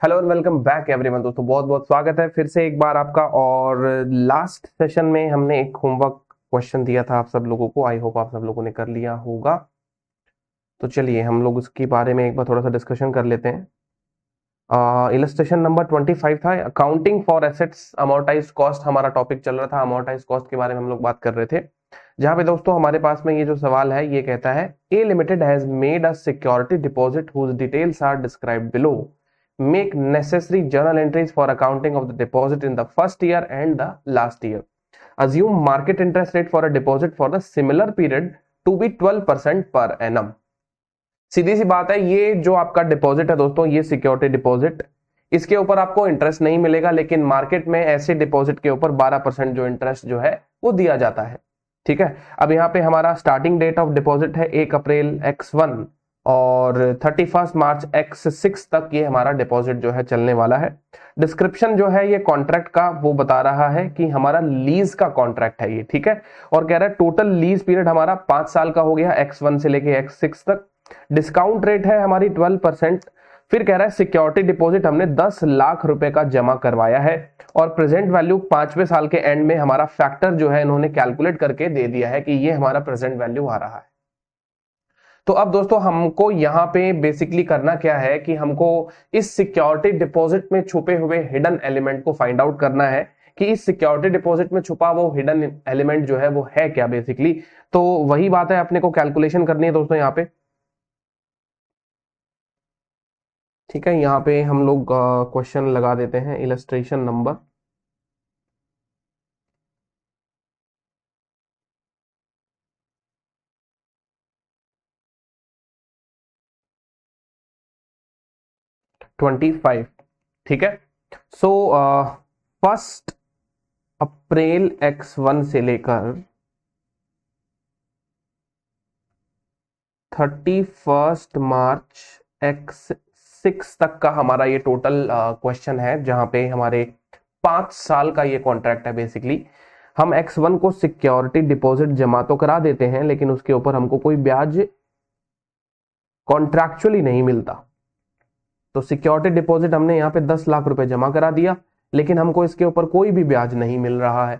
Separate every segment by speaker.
Speaker 1: Hello and welcome back everyone. दोस्तों बहुत बहुत स्वागत है फिर से एक बार आपका। और लास्ट सेशन में हमने एक होमवर्क क्वेश्चन दिया था आप सब लोगों को। आई होप आप सब लोगों ने कर लिया होगा। तो चलिए हम लोग उसके बारे में एक बार थोड़ा सा डिस्कशन कर लेते हैं। इलस्ट्रेशन नंबर 25 था, accounting for assets amortise cost. हमारा टॉपिक चल रहा था, अमोर्टाइज कॉस्ट के बारे में हम लोग बात कर रहे थे। जहां पे दोस्तों हमारे पास में ये जो सवाल है ये कहता है, A limited has made a security deposit whose details are described below. Make necessary journal entries for accounting of the deposit in the first year and the last year. Assume market interest rate for a deposit for the similar period to be 12% per annum. सीधी सी बात है, ये जो आपका deposit है दोस्तों, ये security deposit, इसके ऊपर आपको इंटरेस्ट नहीं मिलेगा, लेकिन मार्केट में ऐसे डिपॉजिट के ऊपर 12% जो इंटरेस्ट जो है वो दिया जाता है। ठीक है। अब यहाँ पे हमारा स्टार्टिंग डेट ऑफ डिपॉजिट है 1 अप्रैल x1 और 31 मार्च x6 तक ये हमारा डिपॉजिट जो है चलने वाला है। डिस्क्रिप्शन जो है ये कॉन्ट्रैक्ट का वो बता रहा है कि हमारा लीज का कॉन्ट्रैक्ट है ये। ठीक है। और कह रहा है टोटल लीज पीरियड हमारा 5 साल का हो गया, x1 से लेके x6 तक। डिस्काउंट रेट है हमारी 12%। फिर कह रहा है सिक्योरिटी डिपॉजिट हमने 10 लाख रुपए का जमा करवाया है और प्रेजेंट वैल्यू 5वें साल के एंड में हमारा फैक्टर जो है इन्होंने कैलकुलेट करके दे दिया है कि ये हमारा प्रेजेंट वैल्यू आ रहा है। तो अब दोस्तों हमको यहां पे बेसिकली करना क्या है कि हमको इस सिक्योरिटी डिपॉजिट में छुपे हुए हिडन एलिमेंट को फाइंड आउट करना है कि इस सिक्योरिटी डिपॉजिट में छुपा वो हिडन एलिमेंट जो है वो है क्या बेसिकली। तो वही बात है, अपने को कैलकुलेशन करनी है दोस्तों यहाँ पे। ठीक है, यहाँ पे हम लोग क्वेश्चन लगा देते हैं, इलस्ट्रेशन नंबर 25। ठीक है। सो 1 अप्रैल x1 से लेकर 31 मार्च x6 तक का हमारा ये टोटल क्वेश्चन है, जहां पे हमारे 5 साल का ये कॉन्ट्रैक्ट है बेसिकली। हम x1 को सिक्योरिटी डिपॉजिट जमा तो करा देते हैं, लेकिन उसके ऊपर हमको कोई ब्याज कॉन्ट्रैक्चुअली नहीं मिलता। तो सिक्योरिटी डिपॉजिट हमने यहाँ पे 10 लाख रुपए जमा करा दिया, लेकिन हमको इसके ऊपर कोई भी ब्याज नहीं मिल रहा है।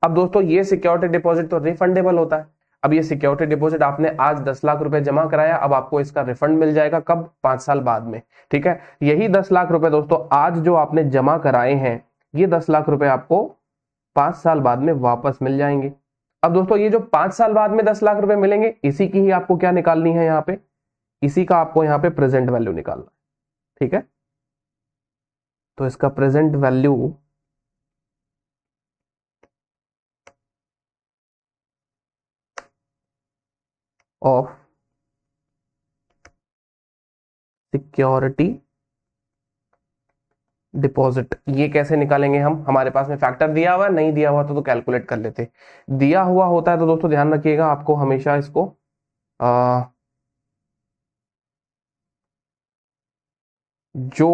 Speaker 1: अब दोस्तों ये सिक्योरिटी डिपॉजिट तो रिफंडेबल होता है। अब ये सिक्योरिटी डिपॉजिट आपने आज 10 लाख रुपए जमा कराया, अब आपको इसका रिफंड मिल जाएगा कब? 5 साल बाद में। ठीक है। यही 10 लाख रुपए दोस्तों आज जो आपने जमा कराए हैं, ये 10 लाख रुपए आपको 5 साल बाद में वापस मिल जाएंगे। अब दोस्तों ये जो 5 साल बाद में 10 लाख रुपए मिलेंगे, इसी की ही आपको क्या निकालनी है यहाँ पे? इसी का आपको यहाँ पे प्रेजेंट वैल्यू निकालना है। ठीक है। तो इसका present value of security deposit ये कैसे निकालेंगे हम? हमारे पास में फैक्टर दिया हुआ है, नहीं दिया हुआ तो कैलकुलेट कर लेते। दिया हुआ होता है तो दोस्तों ध्यान रखिएगा, आपको हमेशा इसको आ, जो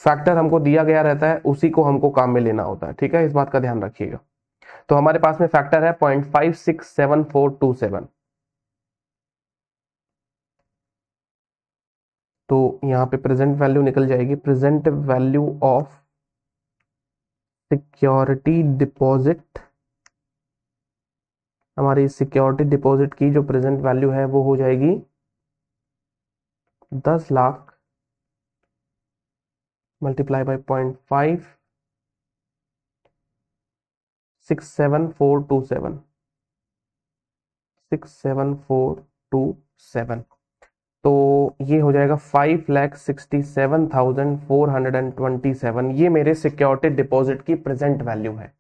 Speaker 1: फैक्टर हमको दिया गया रहता है उसी को हमको काम में लेना होता है। ठीक है, इस बात का ध्यान रखिएगा। तो हमारे पास में फैक्टर है 0.567427। तो यहाँ पे प्रेजेंट वैल्यू निकल जाएगी, present value of security deposit. हमारी सिक्योरिटी डिपॉजिट की जो प्रेजेंट वैल्यू है वो हो जाएगी 10 लाख मल्टीप्लाई बाई 0.5 67427 67427। तो ये हो जाएगा 5,67,427। ये मेरे सिक्योरिटी डिपॉजिट की प्रेजेंट वैल्यू है।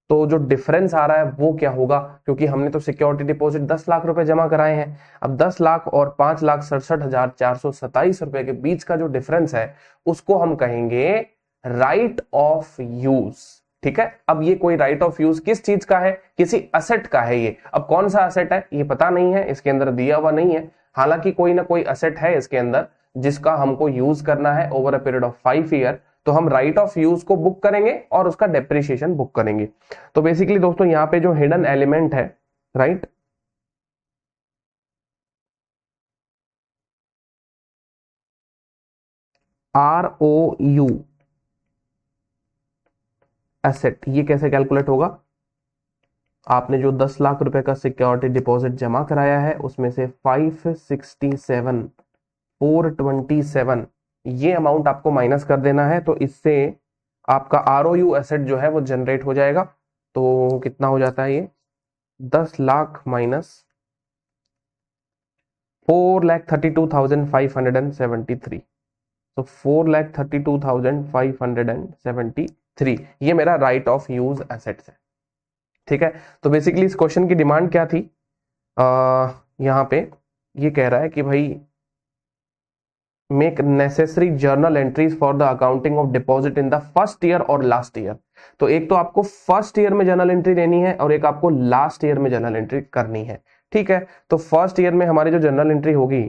Speaker 1: तो जो डिफरेंस आ रहा है वो क्या होगा? क्योंकि हमने तो सिक्योरिटी डिपॉजिट 10 लाख रुपए जमा कराए हैं। अब 10 लाख और 5,67,427 रुपए के बीच का जो डिफरेंस है उसको हम कहेंगे राइट ऑफ यूज। ठीक है। अब ये कोई राइट ऑफ यूज किस चीज का है? किसी असेट का है ये। अब कौन सा असेट है ये पता नहीं है, इसके अंदर दिया हुआ नहीं है। हालांकि कोई ना कोई असेट है इसके अंदर जिसका हमको यूज करना है over a period of 5 year. तो हम राइट ऑफ यूज को बुक करेंगे और उसका डेप्रिसिएशन बुक करेंगे। तो बेसिकली दोस्तों यहाँ पे जो हिडन एलिमेंट है, राइट, ROU एसेट, ये कैसे कैलकुलेट होगा? आपने जो 10 लाख रुपए का सिक्योरिटी डिपॉजिट जमा कराया है उसमें से 567,427 ये अमाउंट आपको माइनस कर देना है, तो इससे आपका ROU एसेट जो है वो जनरेट हो जाएगा। तो कितना हो जाता है ये? 10 लाख माइनस 4,32,573, तो 4,32,573 ये मेरा राइट ऑफ यूज एसेट्स है। ठीक है, तो बेसिकली इस क्वेश्चन की डिमांड क्या थी? यहाँ पे ये कह रहा है कि भाई make necessary journal entries for the accounting of deposit in the first year और लास्ट ईयर। तो एक तो आपको फर्स्ट ईयर में जर्नल एंट्री देनी है और एक आपको लास्ट ईयर में जर्नल एंट्री करनी है। ठीक है, तो फर्स्ट ईयर में हमारी जो जर्नल एंट्री होगी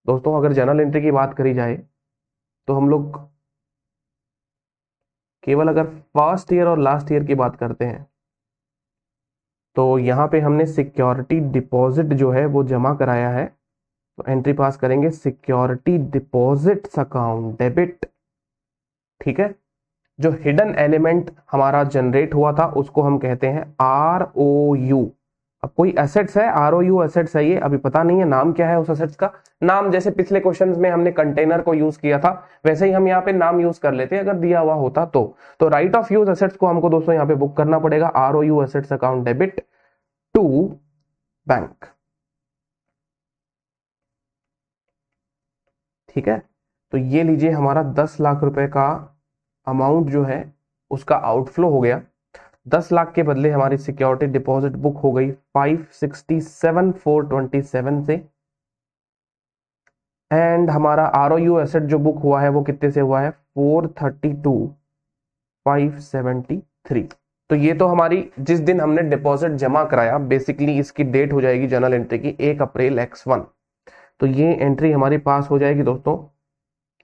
Speaker 1: दोस्तों, अगर जर्नल एंट्री की बात करी जाए तो हम लोग केवल अगर फर्स्ट ईयर और लास्ट ईयर की बात करते हैं तो यहां पे हमने सिक्योरिटी डिपॉजिट जो है वो जमा कराया है, तो एंट्री पास करेंगे सिक्योरिटी डिपॉजिट्स अकाउंट डेबिट। ठीक है, जो हिडन एलिमेंट हमारा जनरेट हुआ था उसको हम कहते हैं ROU। अब कोई एसेट्स है, ROU एसेट्स है, ये अभी पता नहीं है नाम क्या है उस एसेट्स का। नाम जैसे पिछले क्वेश्चंस में हमने कंटेनर को यूज किया था वैसे ही हम यहाँ पे नाम यूज कर लेते हैं अगर दिया हुआ होता तो राइट ऑफ यूज एसेट्स को हमको दोस्तों यहाँ पे बुक करना पड़ेगा, ROU assets account debit to bank. ठीक है, तो ये लीजिए हमारा 10 लाख रुपए का अमाउंट जो है उसका आउटफ्लो हो गया। 10 लाख के बदले हमारी सिक्योरिटी डिपॉजिट बुक हो गई 567,427 से, एंड हमारा ROU एसेट जो बुक हुआ है वो कितने से हुआ है? 432,573। तो ये तो हमारी जिस दिन हमने डिपॉजिट जमा कराया बेसिकली इसकी डेट हो जाएगी जर्नल एंट्री की 1 अप्रैल X1। तो ये एंट्री हमारी पास हो जाएगी दोस्तों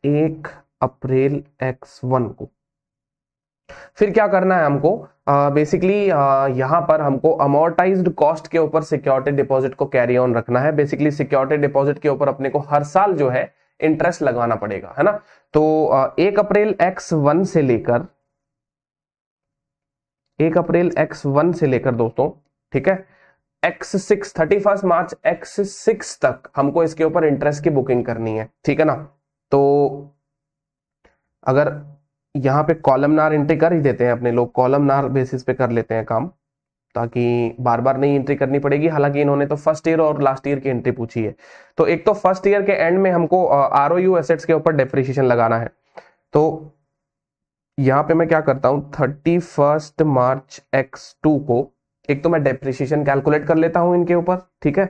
Speaker 1: 1 अप्रैल X1 को। फिर क्या करना है हमको? बेसिकली यहाँ पर हमको अमोर्टाइज्ड कॉस्ट के ऊपर सिक्योरिटी डिपॉजिट को कैरी ऑन रखना है। बेसिकली सिक्योरिटी डिपॉजिट के ऊपर अपने को हर साल जो है इंटरेस्ट लगाना पड़ेगा, है ना। तो 1 अप्रैल X1 से लेकर 1 अप्रैल X1 से लेकर दोस्तों, ठीक है, X6 31 मार्च X6 तक हमको इसके ऊपर इंटरेस्ट की बुकिंग करनी है। ठीक है ना, तो अगर यहाँ पे कॉलमनार एंट्री कर ही देते हैं अपने लोग, कॉलमनार बेसिस पे कर लेते हैं काम ताकि बार बार नहीं एंट्री करनी पड़ेगी। हालांकि इन्होंने तो फर्स्ट ईयर और लास्ट ईयर की एंट्री पूछी है। तो एक तो फर्स्ट ईयर के एंड में हमको ROU एसेट्स के ऊपर डेप्रिसिएशन लगाना है। तो यहाँ पे मैं क्या करता हूँ 31 मार्च X2 को एक तो मैं डेप्रिसिएशन कैलकुलेट कर लेता हूं इनके ऊपर। ठीक है,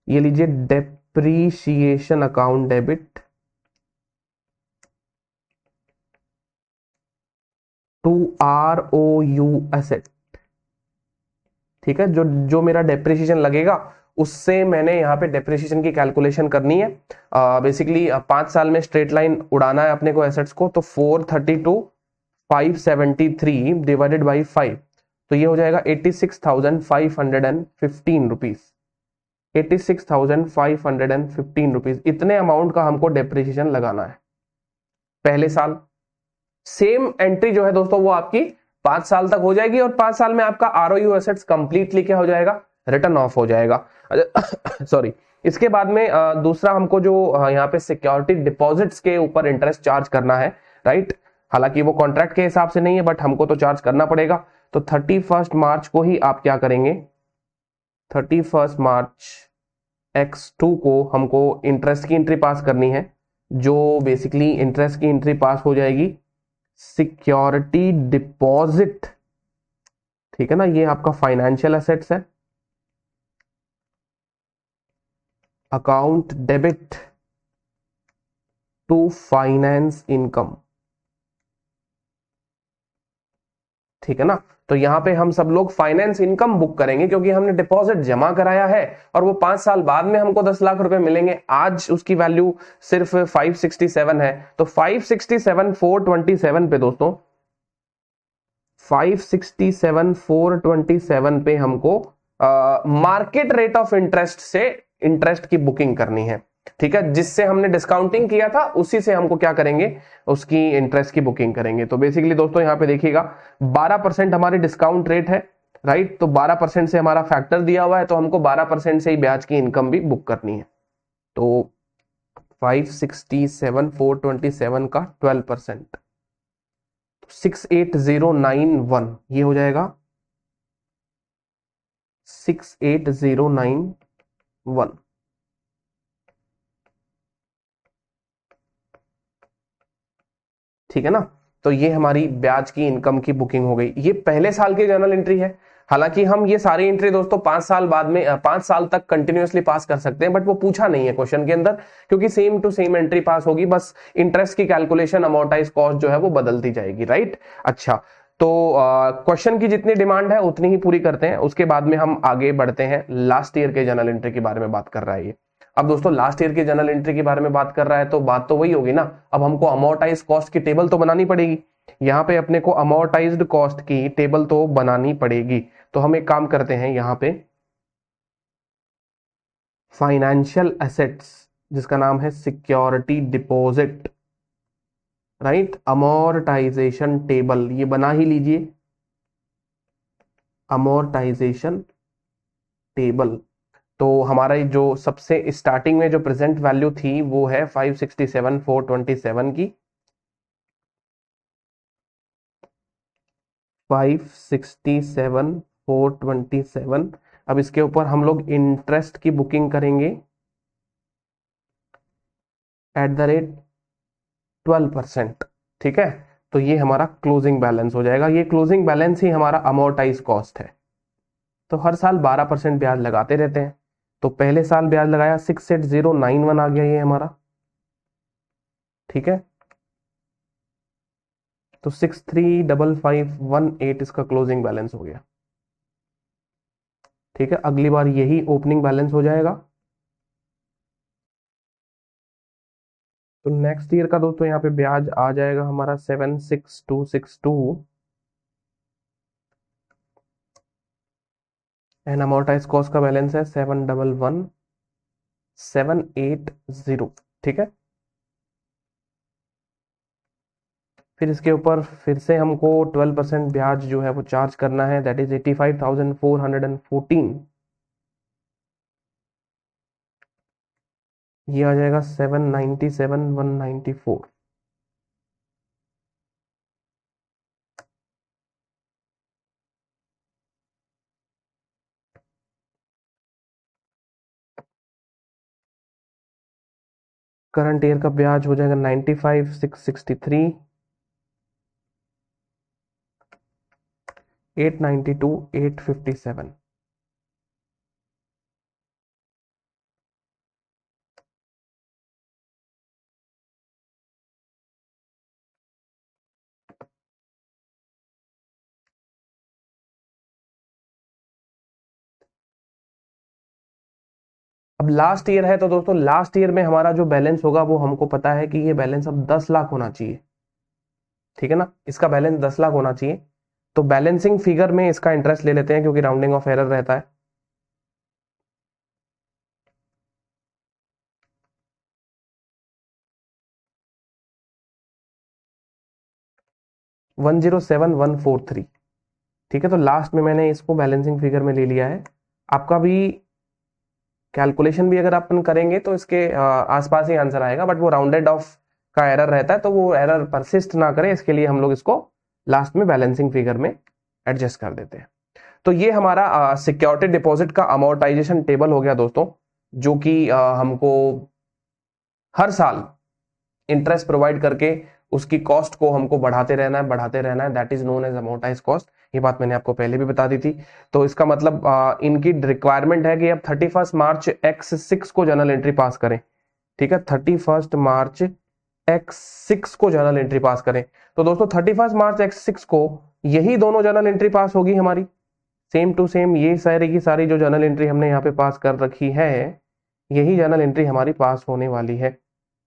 Speaker 1: ये लीजिए depreciation account debit to ROU asset. ठीक है, जो मेरा डेप्रिसिएशन लगेगा उससे मैंने यहाँ पे डेप्रिसिएशन की कैलकुलेशन करनी है। बेसिकली 5 साल में स्ट्रेट लाइन उड़ाना है अपने को एसेट्स को। तो 432,573 डिवाइडेड बाई 5, तो ये हो जाएगा 86,515 रुपीज। 86,515 रुपीज, इतने अमाउंट का हमको डेप्रिसिएशन लगाना है पहले साल। सेम एंट्री जो है दोस्तों वो आपकी 5 साल तक हो जाएगी और 5 साल में आपका ROU एसेट्स कंप्लीटली क्या हो जाएगा? रिटर्न ऑफ हो जाएगा। सॉरी, इसके बाद में दूसरा हमको जो यहाँ पे सिक्योरिटी डिपॉजिट्स के ऊपर इंटरेस्ट चार्ज करना है, राइट। हालांकि वो कॉन्ट्रैक्ट के हिसाब से नहीं है बट हमको तो चार्ज करना पड़ेगा। तो 31 मार्च को ही आप क्या करेंगे? 31 मार्च X2 को हमको इंटरेस्ट की एंट्री पास करनी है, जो बेसिकली इंटरेस्ट की एंट्री पास हो जाएगी सिक्योरिटी डिपॉजिट। ठीक है ना, ये आपका फाइनेंशियल एसेट्स है, account debit to finance income. ठीक है ना, तो यहां पे हम सब लोग फाइनेंस इनकम बुक करेंगे क्योंकि हमने डिपॉजिट जमा कराया है और वो 5 साल बाद में हमको 10 लाख रुपए मिलेंगे। आज उसकी वैल्यू सिर्फ 567 है। तो 567,427 पे दोस्तों, 567,427 पे हमको मार्केट रेट ऑफ इंटरेस्ट से इंटरेस्ट की बुकिंग करनी है। ठीक है, जिससे हमने डिस्काउंटिंग किया था उसी से हमको क्या करेंगे, उसकी इंटरेस्ट की बुकिंग करेंगे। तो बेसिकली दोस्तों यहाँ पे देखिएगा 12% हमारी डिस्काउंट रेट है, राइट। तो 12% से हमारा फैक्टर दिया हुआ है, तो हमको 12% से ही ब्याज की इनकम भी बुक करनी है। तो 567,427 का 12%, 68091 ये हो जाएगा 68091। ठीक है ना। तो ये हमारी ब्याज की इनकम की बुकिंग हो गई। ये पहले साल की जर्नल एंट्री है। हालांकि हम ये सारी एंट्री दोस्तों 5 साल बाद में 5 साल तक कंटिन्यूअसली पास कर सकते हैं, बट वो पूछा नहीं है क्वेश्चन के अंदर, क्योंकि same to same entry pass होगी, बस इंटरेस्ट की कैलकुलेशन, अमोर्टाइज कॉस्ट जो है वो बदलती जाएगी, राइट। अच्छा, तो क्वेश्चन की जितनी डिमांड है उतनी ही पूरी करते हैं, उसके बाद में हम आगे बढ़ते हैं। लास्ट ईयर के जर्नल एंट्री के बारे में बात कर रहा है ये। अब दोस्तों लास्ट ईयर की जर्नल एंट्री के बारे में बात कर रहा है, तो बात तो वही होगी ना। अब हमको अमोर्टाइज कॉस्ट की टेबल तो बनानी पड़ेगी। यहाँ पे अपने को अमोर्टाइज्ड कॉस्ट की टेबल तो बनानी पड़ेगी। तो हम एक काम करते हैं, यहाँ पे फाइनेंशियल एसेट्स, जिसका नाम है security deposit, right, amortisation table ये बना ही लीजिए। Amortisation table. तो हमारा जो सबसे स्टार्टिंग में जो प्रेजेंट वैल्यू थी वो है 567,427 की, 567,427। अब इसके ऊपर हम लोग इंटरेस्ट की बुकिंग करेंगे @ 12%। ठीक है, तो ये हमारा क्लोजिंग बैलेंस हो जाएगा। ये क्लोजिंग बैलेंस ही हमारा अमोर्टाइज कॉस्ट है। तो हर साल 12% ब्याज लगाते रहते हैं। तो पहले साल ब्याज लगाया 68091 आ गया ये हमारा। ठीक है, तो 635518 इसका क्लोजिंग बैलेंस हो गया। ठीक है, अगली बार यही ओपनिंग बैलेंस हो जाएगा। तो नेक्स्ट ईयर का दोस्तों यहाँ पे ब्याज आ जाएगा हमारा 76262 एंड अमोर्टाइज कॉस्ट का बैलेंस है 711,780। ठीक है, फिर इसके ऊपर फिर से हमको 12% ब्याज जो है वो चार्ज करना है, दैट इज 85,414। ये आ जाएगा 797,194। करंट ईयर का ब्याज हो जाएगा 95,663, 892,857। अब लास्ट ईयर है, तो दोस्तों लास्ट ईयर में हमारा जो बैलेंस होगा वो हमको पता है कि ये बैलेंस अब 10 लाख होना चाहिए। ठीक है ना, इसका बैलेंस 10 लाख होना चाहिए। तो बैलेंसिंग फिगर में इसका इंटरेस्ट ले लेते हैं, क्योंकि राउंडिंग ऑफ एरर रहता है। वन 107,143। ठीक है, तो लास्ट में मैंने इसको बैलेंसिंग फिगर में ले लिया है। आपका भी कैलकुलेशन भी अगर अपन करेंगे तो इसके आसपास ही आंसर आएगा, बट वो राउंडेड ऑफ का एरर रहता है, तो वो एरर परसिस्ट ना करे इसके लिए हम लोग इसको लास्ट में बैलेंसिंग फिगर में एडजस्ट कर देते हैं। तो ये हमारा सिक्योरिटी डिपॉजिट का अमोर्टाइजेशन टेबल हो गया दोस्तों, जो कि हमको हर साल इंटरेस्ट प्रोवाइड करके उसकी कॉस्ट को हमको बढ़ाते रहना है, बढ़ाते रहना है। That is known as amortize cost. ये बात मैंने आपको पहले भी बता दी थी। तो इसका मतलब इनकी रिक्वायरमेंट है कि अब 31 मार्च X6 को जर्नल एंट्री पास करें। ठीक है, 31 मार्च X6 को जर्नल एंट्री पास करें। तो दोस्तों 31 मार्च X6 को यही दोनों जर्नल एंट्री पास होगी हमारी, सेम टू सेम। ये सारी की सारी जो जर्नल एंट्री हमने यहाँ पे पास कर रखी है, यही जर्नल एंट्री हमारी पास होने वाली है।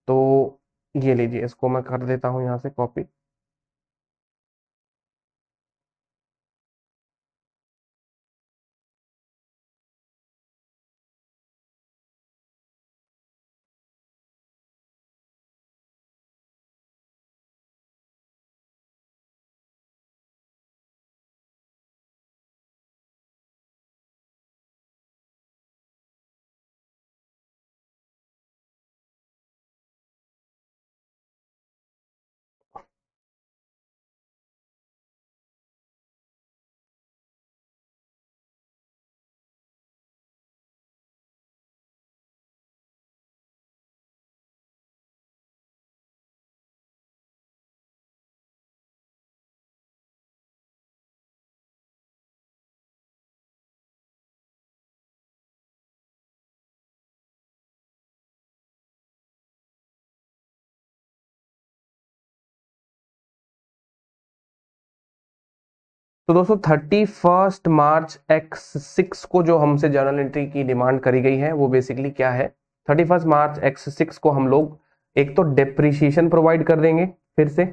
Speaker 1: तो ये लीजिए, इसको मैं कर देता हूं यहां से कॉपी। तो दोस्तों 31 मार्च X6 को जो हमसे जर्नल एंट्री की डिमांड करी गई है वो बेसिकली क्या है, 31 मार्च X6 को हम लोग एक तो डेप्रिसिएशन प्रोवाइड कर देंगे, फिर से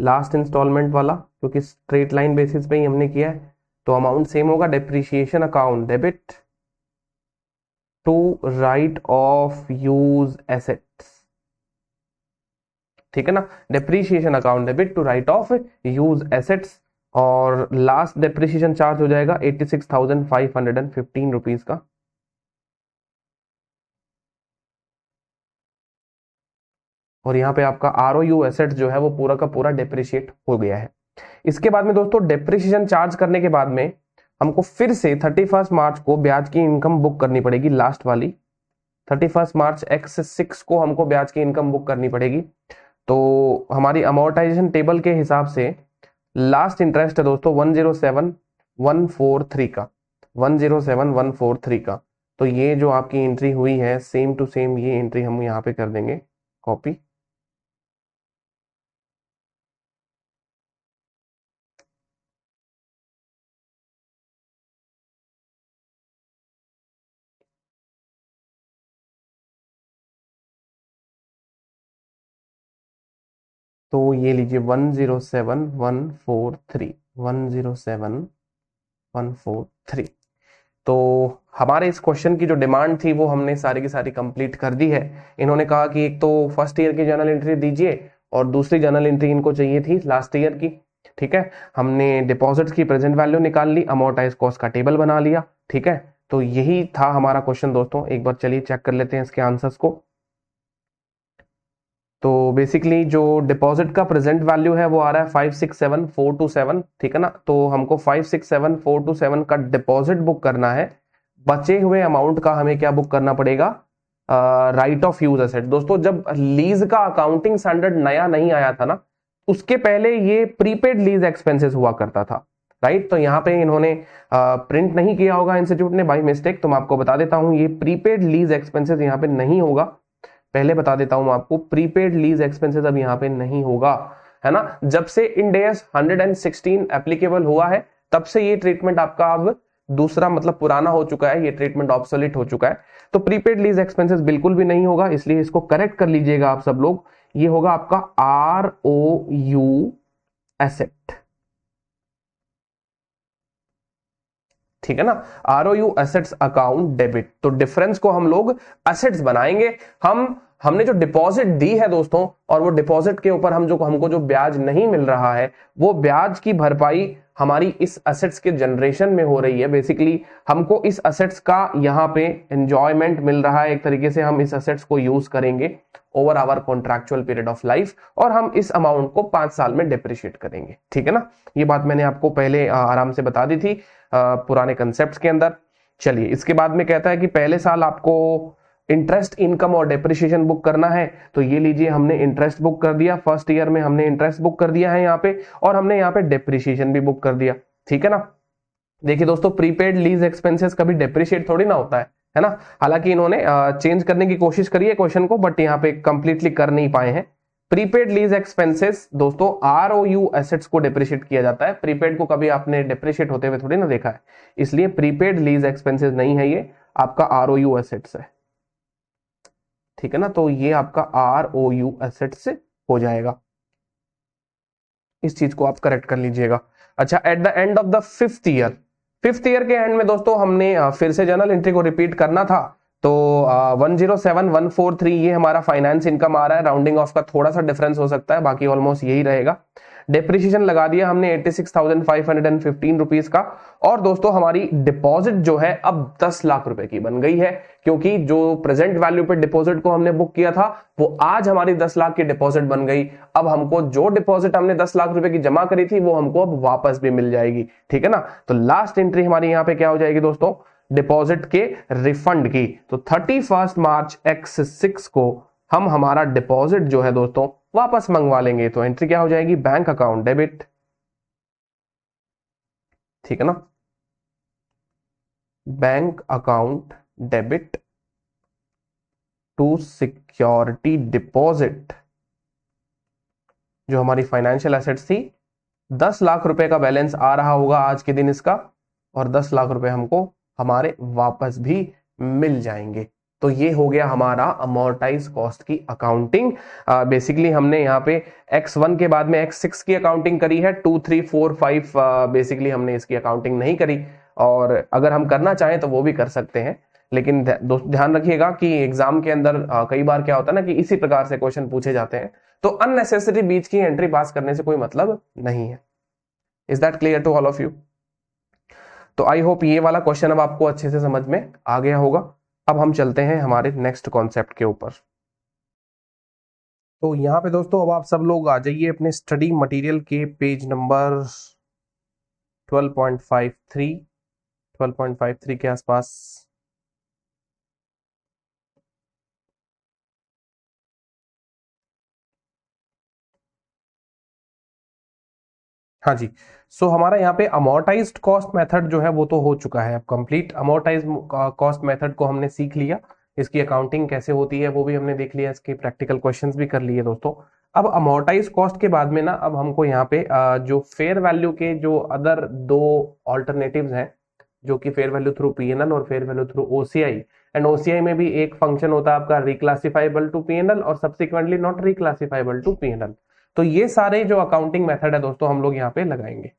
Speaker 1: लास्ट इंस्टॉलमेंट वाला, क्योंकि स्ट्रेट लाइन बेसिस पे ही हमने किया है, तो अमाउंट सेम होगा। Depreciation account debit to right of use assets, ठीक है ना, depreciation account debit to right of use assets, और लास्ट डेप्रिसिएशन चार्ज हो जाएगा 86,515 रुपीज का। और यहाँ पे आपका ROU एसेट जो है वो पूरा का पूरा डेप्रिशिएट हो गया है। इसके बाद में दोस्तों डेप्रिसिएशन चार्ज करने के बाद में हमको फिर से 31 मार्च को ब्याज की इनकम बुक करनी पड़ेगी, लास्ट वाली 31 मार्च X6 को हमको ब्याज की इनकम बुक करनी पड़ेगी। तो हमारी अमोर्टाइजेशन टेबल के हिसाब से लास्ट इंटरेस्ट है दोस्तों 107,143 का, 107,143 का। तो ये जो आपकी एंट्री हुई है सेम टू सेम ये एंट्री हम यहाँ पे कर देंगे कॉपी। तो ये लीजिए 107,143, 107,143। तो हमारे इस क्वेश्चन की जो डिमांड थी वो हमने सारी की सारी कंप्लीट कर दी है। इन्होंने कहा कि एक तो फर्स्ट ईयर की जर्नल एंट्री दीजिए और दूसरी जर्नल एंट्री इनको चाहिए थी लास्ट ईयर की, ठीक है। हमने डिपॉजिट्स की प्रेजेंट वैल्यू निकाल ली, अमोर्टाइज कॉस्ट का टेबल बना लिया, ठीक है। तो यही था हमारा क्वेश्चन दोस्तों। एक बार चलिए चेक कर लेते हैं इसके आंसर्स को। तो बेसिकली जो डिपॉजिट का प्रेजेंट वैल्यू है वो आ रहा है 567,427, ठीक है ना। तो हमको 567,427 का डिपॉजिट बुक करना है। बचे हुए अमाउंट का हमें क्या बुक करना पड़ेगा, राइट ऑफ यूज एसेट। दोस्तों जब लीज का अकाउंटिंग स्टैंडर्ड नया नहीं आया था ना, उसके पहले ये प्रीपेड लीज एक्सपेंसेस हुआ करता था, राइट। तो यहाँ पे इन्होंने प्रिंट नहीं किया होगा इंस्टीट्यूट ने बाय मिस्टेक, तो मैं आपको बता देता हूँ ये प्रीपेड लीज एक्सपेंसेस यहाँ पे नहीं होगा। पहले बता देता हूं आपको, प्रीपेड लीज एक्सपेंसेस अब यहाँ पे नहीं होगा, है ना। जब से इंड AS 116 एप्लीकेबल हुआ है तब से ये ट्रीटमेंट आपका अब दूसरा मतलब पुराना हो चुका है, ये ट्रीटमेंट ऑब्सोलीट हो चुका है। तो प्रीपेड लीज एक्सपेंसेस बिल्कुल भी नहीं होगा, इसलिए इसको करेक्ट कर लीजिएगा आप सब लोग। ये होगा आपका ROU एसेट, ठीक है ना, ROU एसेट्स अकाउंट डेबिट। तो डिफरेंस को हम लोग एसेट्स बनाएंगे। हमने जो डिपॉजिट दी है दोस्तों, और वो डिपॉजिट के ऊपर हमको जो ब्याज नहीं मिल रहा है, वो ब्याज की भरपाई हमारी इस एसेट्स के जनरेशन में हो रही है। बेसिकली हमको इस एसेट्स का यहाँ पे एंजॉयमेंट मिल रहा है, एक तरीके से हम इस एसेट्स को यूज करेंगे over our contractual period of life, और हम इस अमाउंट को 5 साल में डिप्रिशिएट करेंगे, ठीक है ना। ये बात मैंने आपको पहले आराम से बता दी थी पुराने कंसेप्ट के अंदर। चलिए इसके बाद में कहता है कि पहले साल आपको इंटरेस्ट इनकम और डेप्रिसिएशन बुक करना है। तो ये लीजिए हमने इंटरेस्ट बुक कर दिया, फर्स्ट ईयर में हमने इंटरेस्ट बुक कर दिया है यहाँ पे, और हमने यहाँ पे डेप्रिसिएशन भी बुक कर दिया, ठीक है ना। देखिए दोस्तों प्रीपेड लीज एक्सपेंसेस कभी डेप्रिशिएट थोड़ी ना होता है ना। हालांकि इन्होंने चेंज करने की कोशिश करी है क्वेश्चन को, बट यहाँ पे कंप्लीटली कर नहीं पाए हैं। प्रीपेड लीज एक्सपेंसेस दोस्तों ROU एसेट्स को डिप्रिशिएट किया जाता है, प्रीपेड को कभी आपने डिप्रिशिएट होते हुए थोड़ी ना देखा है, इसलिए प्रीपेड लीज एक्सपेंसेस नहीं है, ये आपका ROU एसेट्स है, ठीक है ना। तो ये आपका ROU एसेट्स हो जाएगा, इस चीज को आप करेक्ट कर लीजिएगा। अच्छा, eight the end of the fifth year के एंड में दोस्तों हमने फिर से जर्नल एंट्री को रिपीट करना था। तो 107,143 ये हमारा फाइनेंस इनकम आ रहा है। राउंडिंग ऑफ का थोड़ा सा डिफरेंस हो सकता है, बाकी ऑलमोस्ट यही रहेगा। डेप्रिसिएशन लगा दिया हमने 86,515 रुपीज का। और दोस्तों हमारी डिपॉजिट जो है अब 10 लाख रुपए की बन गई है, क्योंकि जो प्रेजेंट वैल्यू पे डिपॉजिट को हमने बुक किया था वो आज हमारी 10 लाख की डिपॉजिट बन गई। अब हमको जो डिपॉजिट हमने 10 लाख रुपए की जमा करी थी वो हमको अब वापस भी मिल जाएगी, ठीक है ना। तो लास्ट एंट्री हमारी यहाँ पे क्या हो जाएगी दोस्तों, डिपॉजिट के रिफंड की। तो 31 मार्च X6 को हम हमारा डिपॉजिट जो है दोस्तों वापस मंगवा लेंगे। तो एंट्री क्या हो जाएगी, बैंक अकाउंट डेबिट, ठीक है ना, bank account debit to security deposit, जो हमारी फाइनेंशियल एसेट्स थी 10 लाख रुपए का बैलेंस आ रहा होगा आज के दिन इसका, और 10 लाख रुपए हमको हमारे वापस भी मिल जाएंगे। तो ये हो गया हमारा अमोर्टाइज कॉस्ट की अकाउंटिंग। बेसिकली हमने यहाँ पे X1 के बाद में X6 की अकाउंटिंग करी है, 2, 3, 4, 5 बेसिकली हमने इसकी अकाउंटिंग नहीं करी, और अगर हम करना चाहें तो वो भी कर सकते हैं। लेकिन ध्यान रखिएगा कि एग्जाम के अंदर कई बार क्या होता है ना कि इसी प्रकार से क्वेश्चन पूछे जाते हैं, तो अननेसेसरी बीच की एंट्री पास करने से कोई मतलब नहीं है। Is that clear to all of you? तो आई होप ये वाला क्वेश्चन अब आपको अच्छे से समझ में आ गया होगा। अब हम चलते हैं हमारे नेक्स्ट कॉन्सेप्ट के ऊपर। तो यहाँ पे दोस्तों अब आप सब लोग आ जाइए अपने स्टडी मटेरियल के पेज नंबर 12.53 के आसपास। हाँ जी, सो हमारा यहाँ पे अमोर्टाइज्ड कॉस्ट मेथड जो है वो तो हो चुका है, अब कंप्लीट अमोर्टाइज्ड कॉस्ट मेथड को हमने सीख लिया, इसकी अकाउंटिंग कैसे होती है वो भी हमने देख लिया, इसके प्रैक्टिकल क्वेश्चंस भी कर लिए दोस्तों। अब अमोर्टाइज कॉस्ट के बाद में ना अब हमको यहाँ पे जो फेयर वैल्यू के जो अदर दो ऑल्टरनेटिव्स हैं, जो कि फेयर वैल्यू थ्रू पीएनएल और fair value through OCI, and OCI में भी एक फंक्शन होता है आपका रिक्लासिफाइबल टू पीएनएल और सब्सिक्वेंटली नॉट रिक्लासिफाइबल टू पीएनएल। तो ये सारे जो अकाउंटिंग मेथड है दोस्तों हम लोग यहाँ पे लगाएंगे।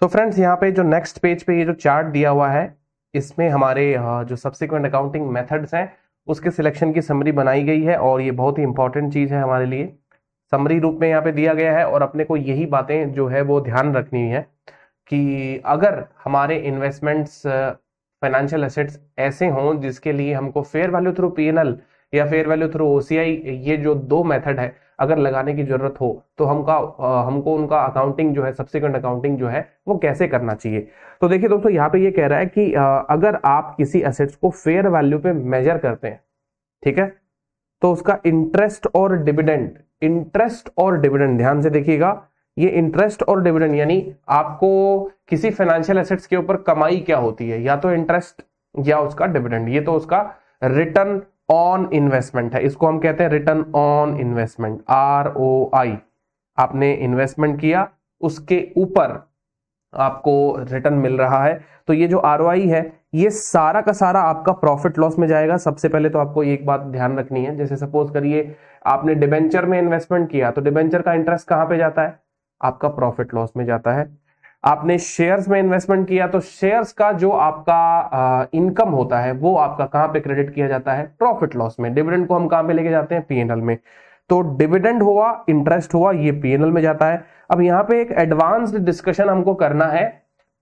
Speaker 1: तो फ्रेंड्स यहाँ पे जो नेक्स्ट पेज पे ये जो चार्ट दिया हुआ है, इसमें हमारे जो सब्सिक्वेंट अकाउंटिंग मेथड्स हैं उसके सिलेक्शन की समरी बनाई गई है, और ये बहुत ही इंपॉर्टेंट चीज है हमारे लिए, समरी रूप में यहाँ पे दिया गया है। और अपने को यही बातें जो है वो ध्यान रखनी है कि अगर हमारे इन्वेस्टमेंट्स फाइनेंशियल एसेट्स ऐसे हों जिसके लिए हमको फेयर वैल्यू थ्रू पीएनएल या फेयर वैल्यू थ्रू ओसीआई, ये जो दो मेथड है अगर लगाने की जरूरत हो, तो हमको उनका अकाउंटिंग जो है, सब्सिक्वेंट अकाउंटिंग जो है वो कैसे करना चाहिए। तो देखिए दोस्तों यहाँ पे ये कह रहा है कि अगर आप किसी एसेट्स को फेयर वैल्यू पे मेजर करते हैं, ठीक है, तो उसका इंटरेस्ट और डिविडेंड ध्यान से देखिएगा, ये इंटरेस्ट और डिविडेंड यानी आपको किसी फाइनेंशियल एसेट्स के ऊपर कमाई क्या होती है, या तो इंटरेस्ट या उसका डिविडेंड, ये तो उसका रिटर्न ऑन इन्वेस्टमेंट है, इसको हम कहते हैं रिटर्न ऑन इन्वेस्टमेंट, ROI। आपने इन्वेस्टमेंट किया, उसके ऊपर आपको रिटर्न मिल रहा है, तो ये जो ROI है ये सारा का सारा आपका प्रॉफिट लॉस में जाएगा। सबसे पहले तो आपको एक बात ध्यान रखनी है, जैसे सपोज करिए आपने डिबेंचर में इन्वेस्टमेंट किया, तो डिबेंचर का इंटरेस्ट कहां पे जाता है? आपका प्रॉफिट लॉस में जाता है। आपने शेयर्स में इन्वेस्टमेंट किया, तो शेयर्स का जो आपका इनकम होता है वो आपका कहां पे क्रेडिट किया जाता है? प्रॉफिट लॉस में। डिविडेंड को हम कहां पे लेके जाते हैं? पीएनएल में। तो डिविडेंड हुआ, इंटरेस्ट हुआ, ये पीएनएल में जाता है। अब यहाँ पे एक एडवांस्ड डिस्कशन हमको करना है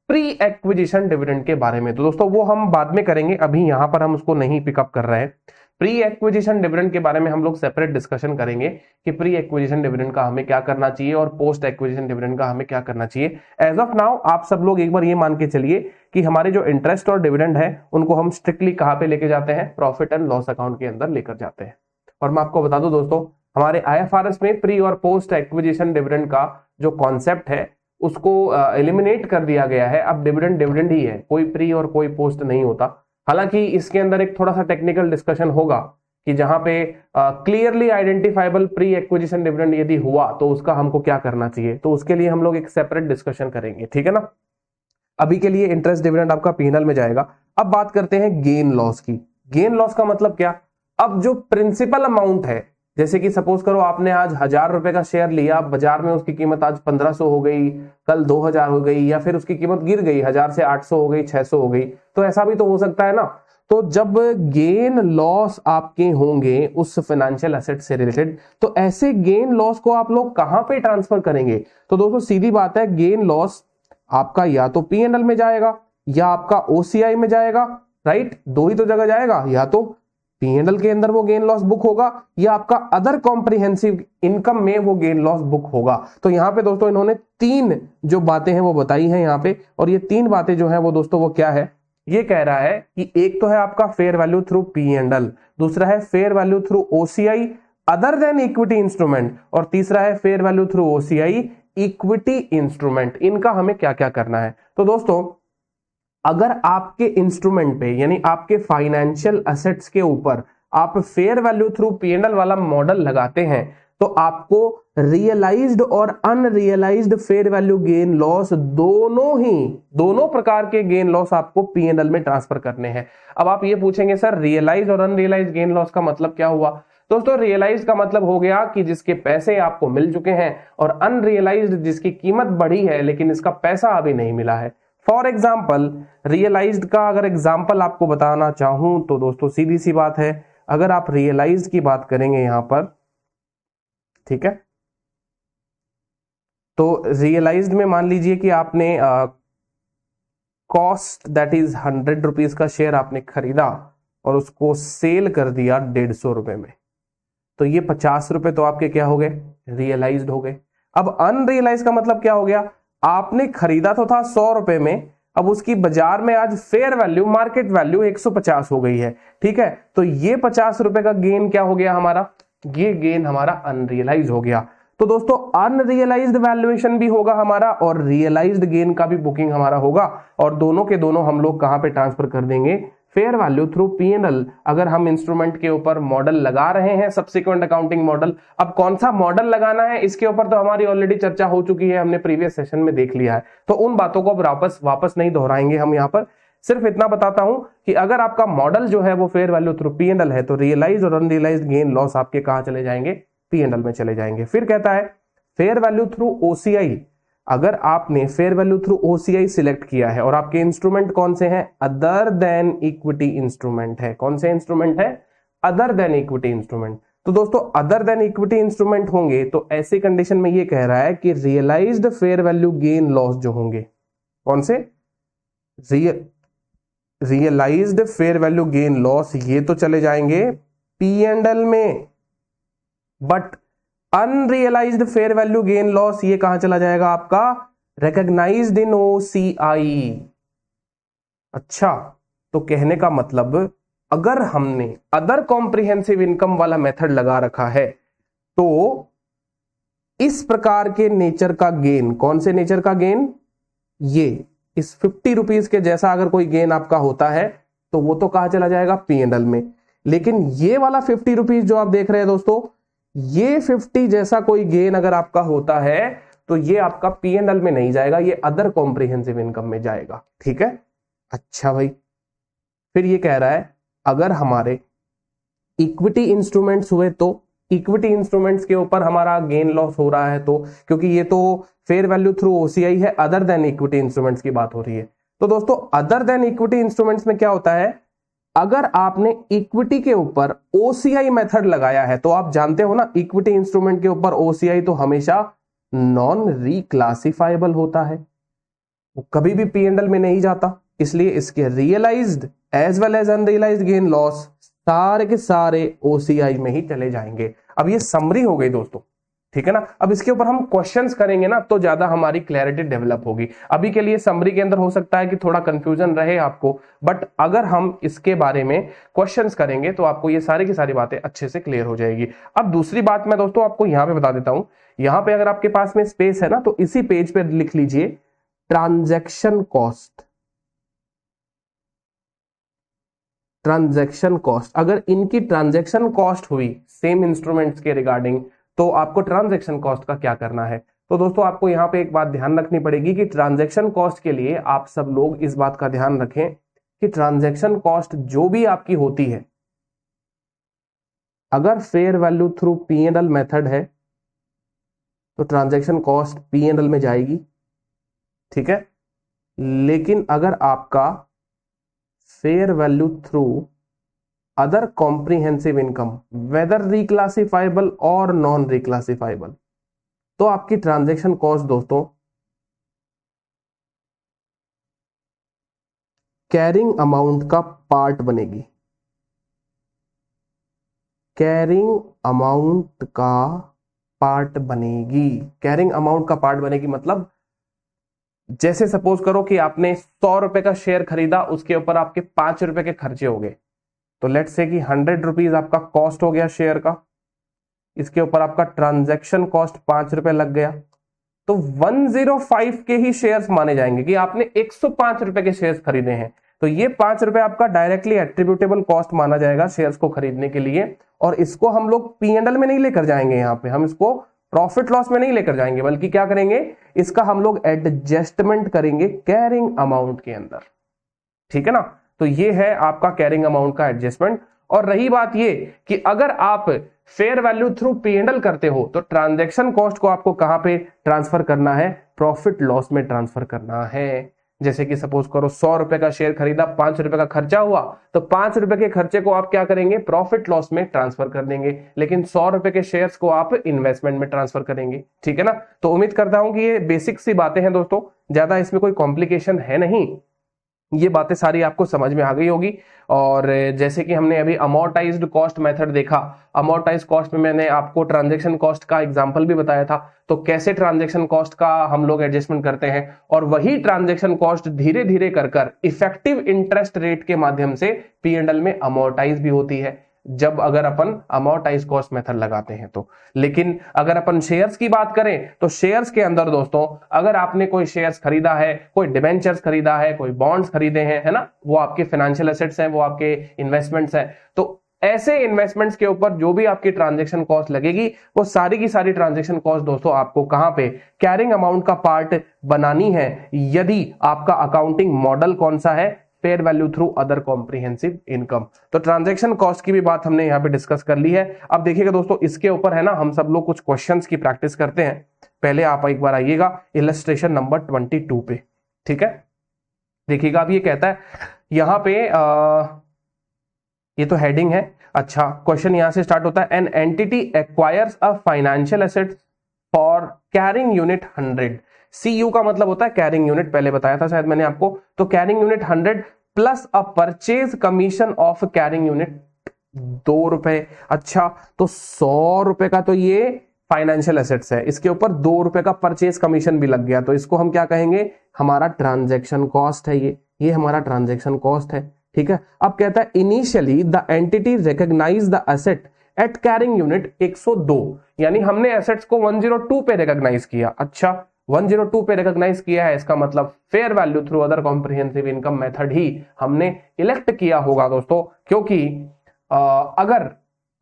Speaker 1: प्री एक्विजिशन डिविडेंड के बारे में, तो दोस्तों वो हम बाद में करेंगे, अभी यहां पर हम उसको नहीं पिकअप कर रहे हैं। प्री एक्विजिशन डिविडेंड के बारे में हम लोग सेपरेट डिस्कशन करेंगे कि प्री एक्विजिशन डिविडेंड का हमें क्या करना चाहिए और पोस्ट एक्विजिशन डिविडेंड का हमें क्या करना चाहिए। एज ऑफ नाउ आप सब लोग एक बार ये मान के चलिए कि हमारे जो इंटरेस्ट और डिविडेंड है उनको हम स्ट्रिक्टली कहां पे लेके जाते हैं? प्रॉफिट एंड लॉस अकाउंट के अंदर लेकर जाते हैं। और मैं आपको बता दूं दोस्तों, हमारे IFRS में प्री और पोस्ट एक्विजिशन डिविडेंड का जो कॉन्सेप्ट है उसको एलिमिनेट कर दिया गया है। अब डिविडेंड डिविडेंड ही है, कोई प्री और कोई पोस्ट नहीं होता। हालांकि इसके अंदर एक थोड़ा सा टेक्निकल डिस्कशन होगा कि जहां पे clearly identifiable pre acquisition dividend यदि हुआ तो उसका हमको क्या करना चाहिए, तो उसके लिए हम लोग एक सेपरेट डिस्कशन करेंगे, ठीक है ना। अभी के लिए इंटरेस्ट डिविडेंड आपका पीएनएल में जाएगा। अब बात करते हैं गेन लॉस की। गेन लॉस का मतलब क्या? अब जो प्रिंसिपल अमाउंट है, जैसे कि सपोज करो आपने आज 1000 रुपए का शेयर लिया, बाजार में उसकी कीमत आज 1500 हो गई, कल 2000 हो गई, या फिर उसकी कीमत गिर गई 1000 से 800 हो गई, 600 हो गई, तो ऐसा भी तो हो सकता है ना। तो जब गेन लॉस आपके होंगे उस फाइनेंशियल एसेट से रिलेटेड, तो ऐसे गेन लॉस को आप लोग कहां पे ट्रांसफर करेंगे? तो दोस्तों सीधी बात है, गेन लॉस आपका या तो पीएनएल में जाएगा या आपका ओसीआई में जाएगा, राइट, दो ही तो जगह जाएगा, या तो पीएनएल के अंदर वो गेन लॉस बुक होगा या आपका अदर कॉम्प्रिहेंसिव इनकम में वो गेन लॉस बुक होगा। तो यहां पे दोस्तों इन्होंने तीन जो बातें हैं वो बताई हैं यहां पे, और ये तीन बातें जो हैं वो दोस्तों वो क्या है? ये कह रहा है कि एक तो है आपका फेयर वैल्यू थ्रू पीएनएल, दूसरा है fair value through OCI other than equity instrument, और तीसरा है fair value through OCI equity instrument. इनका हमें क्या क्या करना है? तो दोस्तों अगर आपके इंस्ट्रूमेंट पे यानी आपके फाइनेंशियल एसेट्स के ऊपर आप फेयर वैल्यू थ्रू पीएनएल वाला मॉडल लगाते हैं, तो आपको रियलाइज्ड और unrealised fair value gain loss दोनों प्रकार के गेन लॉस आपको पीएनएल में ट्रांसफर करने हैं। अब आप ये पूछेंगे सर रियलाइज और अनरियलाइज गेन लॉस का मतलब क्या हुआ? दोस्तों रियलाइज का मतलब हो गया कि जिसके पैसे आपको मिल चुके हैं, और अनरियलाइज्ड जिसकी कीमत बढ़ी है लेकिन इसका पैसा अभी नहीं मिला है। फॉर एग्जाम्पल रियलाइज्ड का अगर एग्जाम्पल आपको बताना चाहूं तो दोस्तों सीधी सी बात है, अगर आप रियलाइज्ड की बात करेंगे यहां पर, ठीक है, तो रियलाइज्ड में मान लीजिए कि आपने कॉस्ट दैट इज 100 रुपीज का शेयर आपने खरीदा और उसको सेल कर दिया 150 रुपए में, तो ये 50 रुपए तो आपके क्या हो गए? रियलाइज्ड हो गए। अब अनरियलाइज का मतलब क्या हो गया? आपने खरीदा तो था 100 रुपए में, अब उसकी बाजार में आज फेयर वैल्यू, मार्केट वैल्यू 150 हो गई है, ठीक है, तो ये 50 रुपए का गेन क्या हो गया हमारा? ये गेन हमारा अनरियलाइज हो गया। तो दोस्तों अनरियलाइज्ड वैल्यूएशन भी होगा हमारा और रियलाइज्ड गेन का भी बुकिंग हमारा होगा, और दोनों के दोनों हम लोग कहां पे ट्रांसफर कर देंगे? Fair value through PNL. अगर हम इंस्ट्रूमेंट के ऊपर मॉडल लगा रहे हैं, सब्सिक्वेंट अकाउंटिंग मॉडल, अब कौन सा मॉडल लगाना है इसके ऊपर तो हमारी ऑलरेडी चर्चा हो चुकी है, हमने प्रीवियस सेशन में देख लिया है, तो उन बातों को अब वापस नहीं दोहराएंगे हम यहाँ पर। सिर्फ इतना बताता हूं कि अगर आपका मॉडल जो है वो फेयर वैल्यू थ्रू पीएनएल है, तो रियलाइज और अनरियलाइज्ड गेन लॉस आपके कहां चले जाएंगे? पीएनएल में चले जाएंगे। फिर कहता है फेयर वैल्यू थ्रू ओसीआई। अगर आपने fair value through OCI select किया है और आपके इंस्ट्रूमेंट कौन से हैं? अदर देन इक्विटी इंस्ट्रूमेंट है। कौन से इंस्ट्रूमेंट है? Other than equity instrument. तो दोस्तों अदर देन इक्विटी इंस्ट्रूमेंट होंगे तो ऐसी कंडीशन में ये कह रहा है कि realized fair value gain loss जो होंगे, कौन से? Realized fair value gain loss, ये तो चले जाएंगे पीएनएल में, but unrealized fair value gain loss ये कहां चला जाएगा आपका? Recognized in OCI. अच्छा, तो कहने का मतलब अगर हमने अदर कॉम्प्रिहेंसिव इनकम वाला मेथड लगा रखा है तो इस प्रकार के नेचर का गेन, कौन से नेचर का गेन? ये इस 50 रुपीज के जैसा अगर कोई गेन आपका होता है तो वो तो कहां चला जाएगा? पीएनएल में। लेकिन ये वाला 50 रुपीज जो आप देख रहे हैं दोस्तों, ये 50 जैसा कोई गेन अगर आपका होता है तो ये आपका पीएनएल में नहीं जाएगा, ये अदर कॉम्प्रिहेंसिव इनकम में जाएगा, ठीक है। अच्छा भाई, फिर ये कह रहा है अगर हमारे इक्विटी इंस्ट्रूमेंट्स हुए तो इक्विटी इंस्ट्रूमेंट्स के ऊपर हमारा गेन लॉस हो रहा है, तो क्योंकि ये तो फेयर वैल्यू थ्रू ओसीआई है, अदर देन इक्विटी इंस्ट्रूमेंट्स की बात हो रही है। तो दोस्तों अदर देन इक्विटी इंस्ट्रूमेंट्स में क्या होता है? अगर आपने इक्विटी के ऊपर ओसीआई मेथड लगाया है तो आप जानते हो ना, इक्विटी इंस्ट्रूमेंट के ऊपर ओसीआई तो हमेशा नॉन रिक्लासिफाइबल होता है, वो कभी भी पीएनएल में नहीं जाता, इसलिए इसके realized as well as unrealized gain loss सारे के सारे ओसीआई में ही चले जाएंगे। अब ये समरी हो गई दोस्तों, ठीक है ना। अब इसके ऊपर हम क्वेश्चंस करेंगे ना तो ज्यादा हमारी क्लैरिटी डेवलप होगी। अभी के लिए समरी के अंदर हो सकता है कि थोड़ा कंफ्यूजन रहे आपको, बट अगर हम इसके बारे में क्वेश्चंस करेंगे तो आपको ये सारी की सारी बातें अच्छे से क्लियर हो जाएगी। अब दूसरी बात मैं दोस्तों आपको यहां पे बता देता हूं, यहां पे अगर आपके पास में स्पेस है ना तो इसी पेज पे लिख लीजिए ट्रांजैक्शन कॉस्ट। ट्रांजैक्शन कॉस्ट, अगर इनकी ट्रांजैक्शन कॉस्ट हुई सेम इंस्ट्रूमेंट्स के रिगार्डिंग तो आपको ट्रांजैक्शन कॉस्ट का क्या करना है? तो दोस्तों आपको यहां पे एक बात ध्यान रखनी पड़ेगी कि ट्रांजैक्शन कॉस्ट के लिए आप सब लोग इस बात का ध्यान रखें कि ट्रांजैक्शन कॉस्ट जो भी आपकी होती है, अगर fair value through PNL method है तो ट्रांजैक्शन कॉस्ट पीएनएल में जाएगी, ठीक है। लेकिन अगर आपका fair value through other comprehensive income whether reclassifiable और नॉन रिक्लासिफाइबल, तो आपकी ट्रांजैक्शन कॉस्ट दोस्तों कैरिंग अमाउंट का पार्ट बनेगी। कैरिंग अमाउंट का पार्ट बनेगी। कैरिंग अमाउंट का पार्ट बनेगी मतलब जैसे सपोज करो कि आपने 100 रुपए का शेयर खरीदा, उसके ऊपर आपके 5 रुपए के खर्चे हो गए, तो लेट्स से कि 100 रुपीज आपका कॉस्ट हो गया शेयर का, इसके ऊपर आपका ट्रांजैक्शन कॉस्ट 5 रुपए लग गया, तो 105 के ही शेयर्स माने जाएंगे कि आपने 105 रुपए के शेयर्स खरीदे हैं। तो ये 5 रुपए आपका डायरेक्टली एट्रीब्यूटेबल कॉस्ट माना जाएगा शेयर्स को खरीदने के लिए, और इसको हम लोग P&L में नहीं लेकर जाएंगे, यहां पे हम इसको प्रॉफिट लॉस में नहीं लेकर जाएंगे, बल्कि क्या करेंगे, इसका हम लोग एडजस्टमेंट करेंगे कैरिंग अमाउंट के अंदर। ठीक है ना, तो ये है आपका कैरिंग अमाउंट का एडजस्टमेंट। और रही बात ये कि अगर आप फेयर वैल्यू थ्रू P&L करते हो तो ट्रांजैक्शन कॉस्ट को आपको कहां पे ट्रांसफर करना है, प्रॉफिट लॉस में ट्रांसफर करना है। जैसे कि सपोज करो 100 रुपए का शेयर खरीदा, 5 रुपए का खर्चा हुआ, तो 5 रुपए के खर्चे को आप क्या करेंगे, प्रॉफिट लॉस में ट्रांसफर कर देंगे, लेकिन 100 रुपए के शेयर्स को आप इन्वेस्टमेंट में ट्रांसफर करेंगे। ठीक है ना, तो उम्मीद करता हूं कि ये बेसिक सी बातें हैं दोस्तों, ज्यादा इसमें कोई कॉम्प्लिकेशन है नहीं, ये बातें सारी आपको समझ में आ गई होगी। और जैसे कि हमने अभी अमोर्टाइज्ड कॉस्ट मेथड देखा, अमोर्टाइज्ड कॉस्ट में मैंने आपको ट्रांजैक्शन कॉस्ट का एग्जांपल भी बताया था, तो कैसे ट्रांजैक्शन कॉस्ट का हम लोग एडजस्टमेंट करते हैं, और वही ट्रांजैक्शन कॉस्ट धीरे धीरे कर इफेक्टिव इंटरेस्ट रेट के माध्यम से P&L में अमोर्टाइज भी होती है, जब अगर अपन अमोर्टाइज कॉस्ट मेथड लगाते हैं तो। लेकिन अगर अपन शेयर्स की बात करें तो शेयर्स के अंदर दोस्तों, अगर आपने कोई शेयर्स खरीदा है, कोई डिबेंचर्स खरीदा है, कोई बॉन्ड्स खरीदे हैं, है ना, वो आपके फाइनेंशियल एसेट्स हैं, वो आपके इन्वेस्टमेंट्स हैं, तो ऐसे इन्वेस्टमेंट्स के ऊपर जो भी आपकी ट्रांजैक्शन कॉस्ट लगेगी, वो सारी की सारी ट्रांजैक्शन कॉस्ट दोस्तों आपको कहां पे, कैरिंग अमाउंट का पार्ट बनानी है, यदि आपका अकाउंटिंग मॉडल कौन सा है, fair value through other comprehensive income. तो ट्रांजैक्शन कॉस्ट की भी बात हमने यहां पे डिस्कस कर ली है। अब देखिएगा दोस्तों, इसके ऊपर है ना, हम सब लोग कुछ क्वेश्चंस की प्रैक्टिस करते हैं। पहले आप एक बार आइएगा इलस्ट्रेशन नंबर 22 पे। ठीक है, देखिएगा, अब ये कहता है यहां पे ये तो हेडिंग है। अच्छा, क्वेश्चन यहां से स्टार्ट होता है, an entity acquires a financial asset for carrying unit 100। CU का मतलब होता है कैरिंग यूनिट, पहले बताया था शायद मैंने आपको। तो carrying unit 100 plus a purchase commission of carrying unit 2 रुपए। अच्छा, तो 100 रुपए का तो ये फाइनेंशियल एसेट्स है, इसके ऊपर 2 रुपए का परचेज कमीशन भी लग गया, तो इसको हम क्या कहेंगे, हमारा ट्रांजैक्शन कॉस्ट है, ये हमारा ट्रांजैक्शन कॉस्ट है। ठीक है, अब कहता है initially the entity recognize the asset at carrying unit 102, यानी हमने एसेट्स को 102 पे रिकॉग्नाइज किया। अच्छा, 102 पे रिकॉग्नाइज किया है, इसका मतलब fair value through other comprehensive income method ही हमने इलेक्ट किया होगा दोस्तों, क्योंकि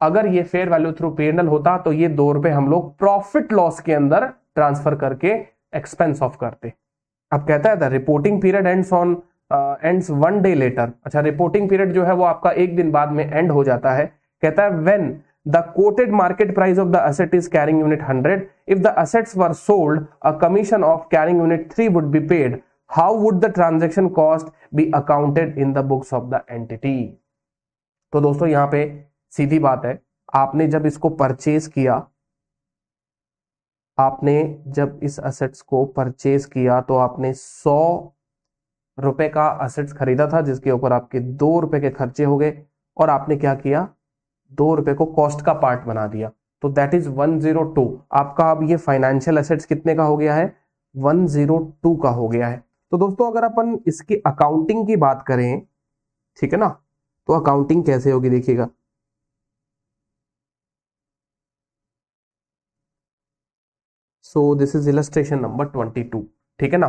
Speaker 1: अगर ये फेयर वैल्यू थ्रू P&L होता तो ये 2 रुपए हम लोग प्रॉफिट लॉस के अंदर ट्रांसफर करके एक्सपेंस ऑफ करते। अब कहता है the reporting period ends 1 day letter. अच्छा, रिपोर्टिंग पीरियड जो है वो आपका एक दिन बाद में एंड हो जाता है। कहता है when the quoted market price of the asset is carrying unit 100, if the assets were sold, a commission of carrying unit 3 would be paid. How would the transaction cost be accounted in the books of the entity? तो दोस्तों यहां पे सीधी बात है, आपने जब इसको purchase किया, आपने जब इस असेट्स को परचेज किया तो आपने 100 रुपए का असेट्स खरीदा था, जिसके ऊपर आपके 2 रुपए के खर्चे हो गए, और आपने क्या किया, 2 रुपए को कॉस्ट का पार्ट बना दिया, तो दैट इज 102 आपका। अब ये फाइनेंशियल एसेट्स कितने का हो गया है, 102 का हो गया है। तो दोस्तों अगर अपन इसकी अकाउंटिंग की बात करें, ठीक है ना, तो अकाउंटिंग कैसे होगी देखिएगा। So this is illustration number 22। ठीक है ना,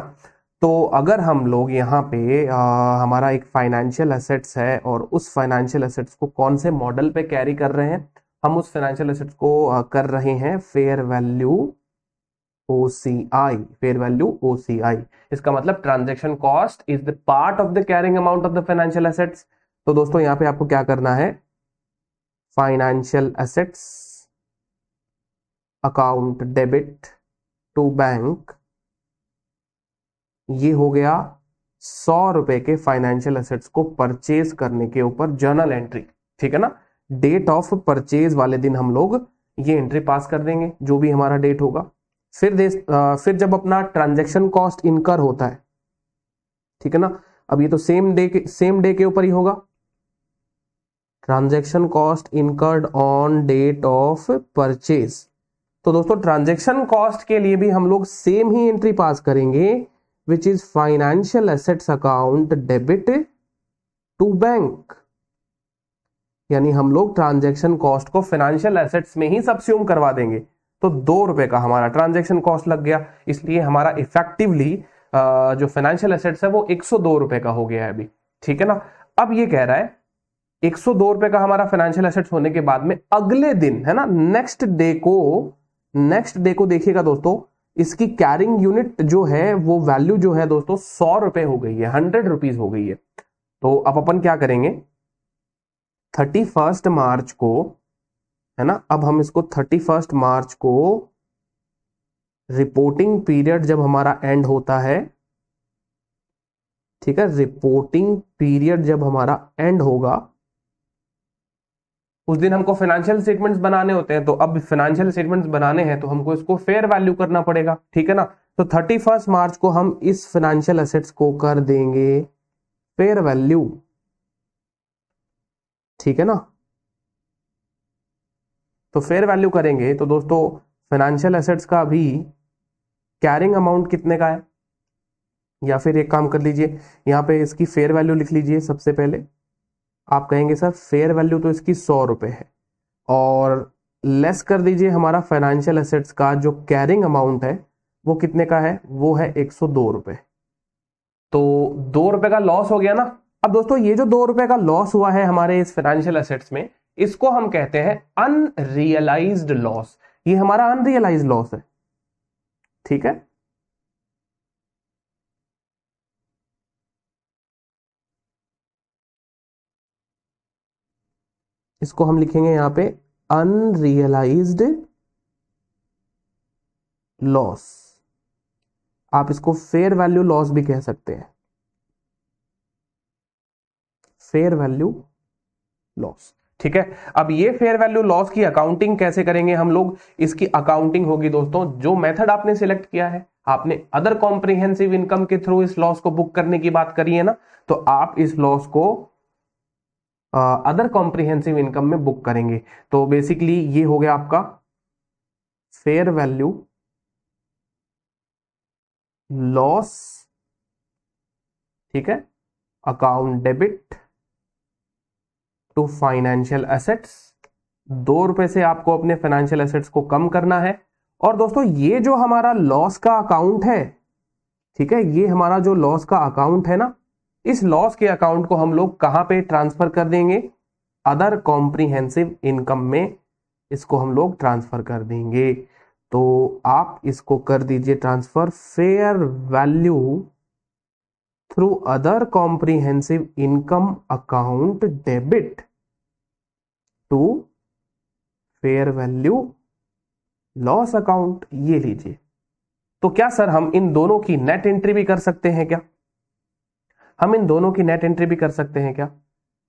Speaker 1: तो अगर हम लोग यहाँ पे हमारा एक फाइनेंशियल एसेट्स है, और उस फाइनेंशियल एसेट्स को कौन से मॉडल पे कैरी कर रहे हैं, हम उस फाइनेंशियल एसेट्स को कर रहे हैं fair value OCI, fair value OCI। इसका मतलब transaction cost is the part of the carrying amount of the financial assets. तो दोस्तों यहाँ पे आपको क्या करना है, financial assets account debit to bank, ये हो गया 100 रुपए के फाइनेंशियल एसेट्स को परचेज करने के ऊपर जर्नल एंट्री। ठीक है ना, डेट ऑफ परचेज वाले दिन हम लोग ये एंट्री पास कर देंगे, जो भी हमारा डेट होगा। फिर जब अपना ट्रांजैक्शन कॉस्ट इनकर होता है, ठीक है ना, अब ये तो सेम डे के ऊपर ही होगा, transaction cost incurred on date of purchase. तो दोस्तों ट्रांजैक्शन कॉस्ट के लिए भी हम लोग सेम ही एंट्री पास करेंगे, which is financial assets account debit to bank, यानी हम लोग ट्रांजैक्शन कॉस्ट को फाइनेंशियल एसेट्स में ही सबस्यूम करवा देंगे। तो 2 रुपए का हमारा ट्रांजैक्शन कॉस्ट लग गया, इसलिए हमारा इफेक्टिवली जो फाइनेंशियल एसेट्स है वो 102 रुपए का हो गया है अभी। ठीक है ना। अब ये कह रहा है 102 रुपए का हमारा फाइनेंशियल एसेट्स होने के बाद में अगले दिन, है ना, नेक्स्ट डे को देखिएगा दोस्तों, इसकी कैरिंग यूनिट जो है वो वैल्यू जो है दोस्तों 100 रुपए हो गई है, 100 रुपीज हो गई है। तो अब अपन क्या करेंगे, 31 मार्च को, है ना, अब हम इसको 31 मार्च को रिपोर्टिंग पीरियड जब हमारा एंड होता है, ठीक है, रिपोर्टिंग पीरियड जब हमारा एंड होगा उस दिन हमको फाइनेंशियल स्टेटमेंट्स बनाने होते हैं। तो अब फाइनेंशियल स्टेटमेंट्स बनाने हैं तो हमको इसको फेयर वैल्यू करना पड़ेगा, ठीक है ना। तो 31 मार्च को हम इस फाइनेंशियल एसेट्स को कर देंगे फेयर वैल्यू, ठीक है ना। तो फेयर वैल्यू करेंगे तो दोस्तों फाइनेंशियल एसेट्स का अभी कैरिंग अमाउंट कितने का है, या फिर एक काम कर लीजिए, यहां पे इसकी फेयर वैल्यू लिख लीजिए। सबसे पहले आप कहेंगे सर फेयर वैल्यू तो इसकी 100 रुपए है, और लेस कर दीजिए हमारा फाइनेंशियल एसेट्स का जो कैरिंग अमाउंट है वो कितने का है, वो है 102 रुपए। तो 2 रुपए का लॉस हो गया ना। अब दोस्तों ये जो 2 रुपए का लॉस हुआ है हमारे इस फाइनेंशियल एसेट्स में, इसको हम कहते हैं अनरियलाइज्ड लॉस। ये हमारा अनरियलाइज्ड लॉस है, ठीक है। इसको हम लिखेंगे यहां पे अनरियलाइज्ड लॉस। आप इसको फेयर वैल्यू लॉस भी कह सकते हैं, फेयर वैल्यू लॉस, ठीक है। अब ये फेयर वैल्यू लॉस की अकाउंटिंग कैसे करेंगे हम लोग, इसकी अकाउंटिंग होगी दोस्तों, जो मेथड आपने सिलेक्ट किया है, आपने अदर कॉम्प्रिहेंसिव इनकम के थ्रू इस लॉस को बुक करने की बात करी है ना, तो आप इस लॉस को अदर कॉम्प्रिहेंसिव इनकम में बुक करेंगे। तो बेसिकली ये हो गया आपका फेयर वैल्यू लॉस, ठीक है, account debit to financial assets. 2 रुपए से आपको अपने फाइनेंशियल एसेट्स को कम करना है। और दोस्तों ये जो हमारा लॉस का अकाउंट है, ठीक है, ये हमारा जो लॉस का अकाउंट है ना, इस लॉस के अकाउंट को हम लोग कहां पे ट्रांसफर कर देंगे, अदर कॉम्प्रिहेंसिव इनकम में इसको हम लोग ट्रांसफर कर देंगे। तो आप इसको कर दीजिए transfer fair value through other comprehensive income account debit to fair value loss account, ये लीजिए। तो क्या सर हम इन दोनों की नेट एंट्री भी कर सकते हैं क्या, हम इन दोनों की नेट एंट्री भी कर सकते हैं क्या।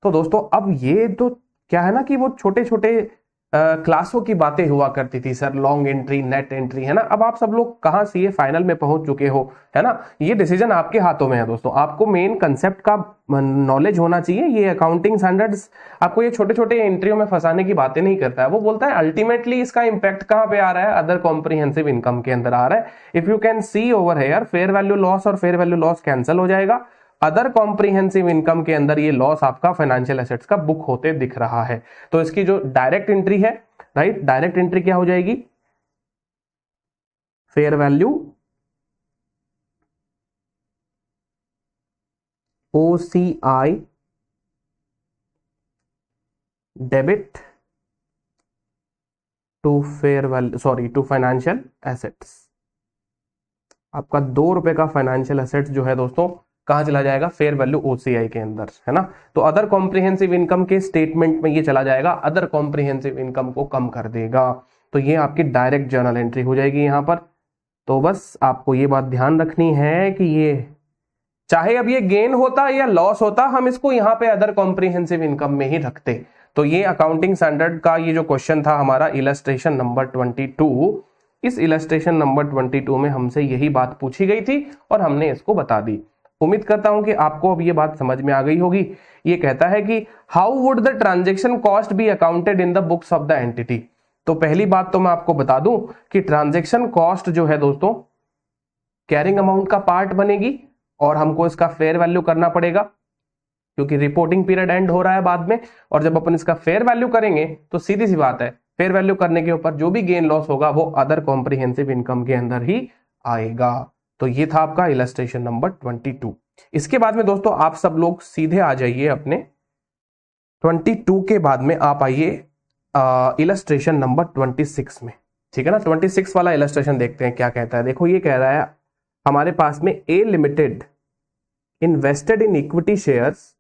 Speaker 1: तो दोस्तों अब ये तो क्या है ना कि वो छोटे छोटे क्लासों की बातें हुआ करती थी sir, long entry, net entry, है ना। अब आप सब लोग कहां से ये फाइनल में पहुंच चुके हो, है ना, ये डिसीजन आपके हाथों में है दोस्तों। आपको मेन कंसेप्ट का नॉलेज होना चाहिए। ये अकाउंटिंग स्टैंडर्ड्स आपको ये छोटे छोटे एंट्रियों में फंसाने की बातें नहीं करता है, वो बोलता है अल्टीमेटली इसका इंपैक्ट कहां पे आ रहा है, अदर कॉम्प्रिहेंसिव इनकम के अंदर आ रहा है। If you can see over here, fair value loss और फेयर वैल्यू लॉस कैंसिल हो जाएगा, अदर कॉम्प्रिहेंसिव इनकम के अंदर ये लॉस आपका फाइनेंशियल एसेट्स का बुक होते दिख रहा है। तो इसकी जो डायरेक्ट एंट्री है, राइट, डायरेक्ट एंट्री क्या हो जाएगी, fair value OCI debit to fair value, sorry, to financial assets. आपका 2 रुपए का फाइनेंशियल एसेट्स जो है दोस्तों कहां चला जाएगा, फेयर वैल्यू OCI के अंदर, है ना। तो अदर कॉम्प्रिहेंसिव इनकम के स्टेटमेंट में ये चला जाएगा, अदर कॉम्प्रिहेंसिव इनकम को कम कर देगा। तो ये आपकी डायरेक्ट जर्नल एंट्री हो जाएगी यहां पर। तो बस आपको ये बात ध्यान रखनी है कि ये चाहे अब ये गेन होता या लॉस होता, हम इसको यहां पे अदर कॉम्प्रिहेंसिव इनकम में ही रखते। तो ये अकाउंटिंग स्टैंडर्ड का ये जो क्वेश्चन था हमारा इलस्ट्रेशन नंबर 22, इस इलस्ट्रेशन नंबर 22 में हमसे यही बात पूछी गई थी और हमने इसको बता दी। उम्मीद करता हूं कि आपको अब ये बात समझ में आ गई होगी। ये कहता है कि how would the transaction cost B accounted in the books of the entity. तो पहली बात तो मैं आपको बता दूं कि ट्रांजैक्शन कॉस्ट जो है दोस्तों कैरिंग अमाउंट का पार्ट बनेगी और हमको इसका फेयर वैल्यू करना पड़ेगा क्योंकि रिपोर्टिंग पीरियड एंड हो रहा है बाद में। और जब अपन इसका फेयर वैल्यू करेंगे तो सीधी सी बात है, फेयर वैल्यू करने के ऊपर जो भी गेन लॉस होगा वो अदर कॉम्प्रिहेंसिव इनकम के अंदर ही आएगा। तो ये था आपका इलस्ट्रेशन नंबर 22। इसके बाद में दोस्तों आप सब लोग सीधे आ जाइए अपने 22 के बाद में आप आइए इलस्ट्रेशन नंबर 26 में। ठीक है ना, 26 वाला इलस्ट्रेशन देखते हैं क्या कहता है। देखो ये कह रहा है हमारे पास में A limited invested in equity shares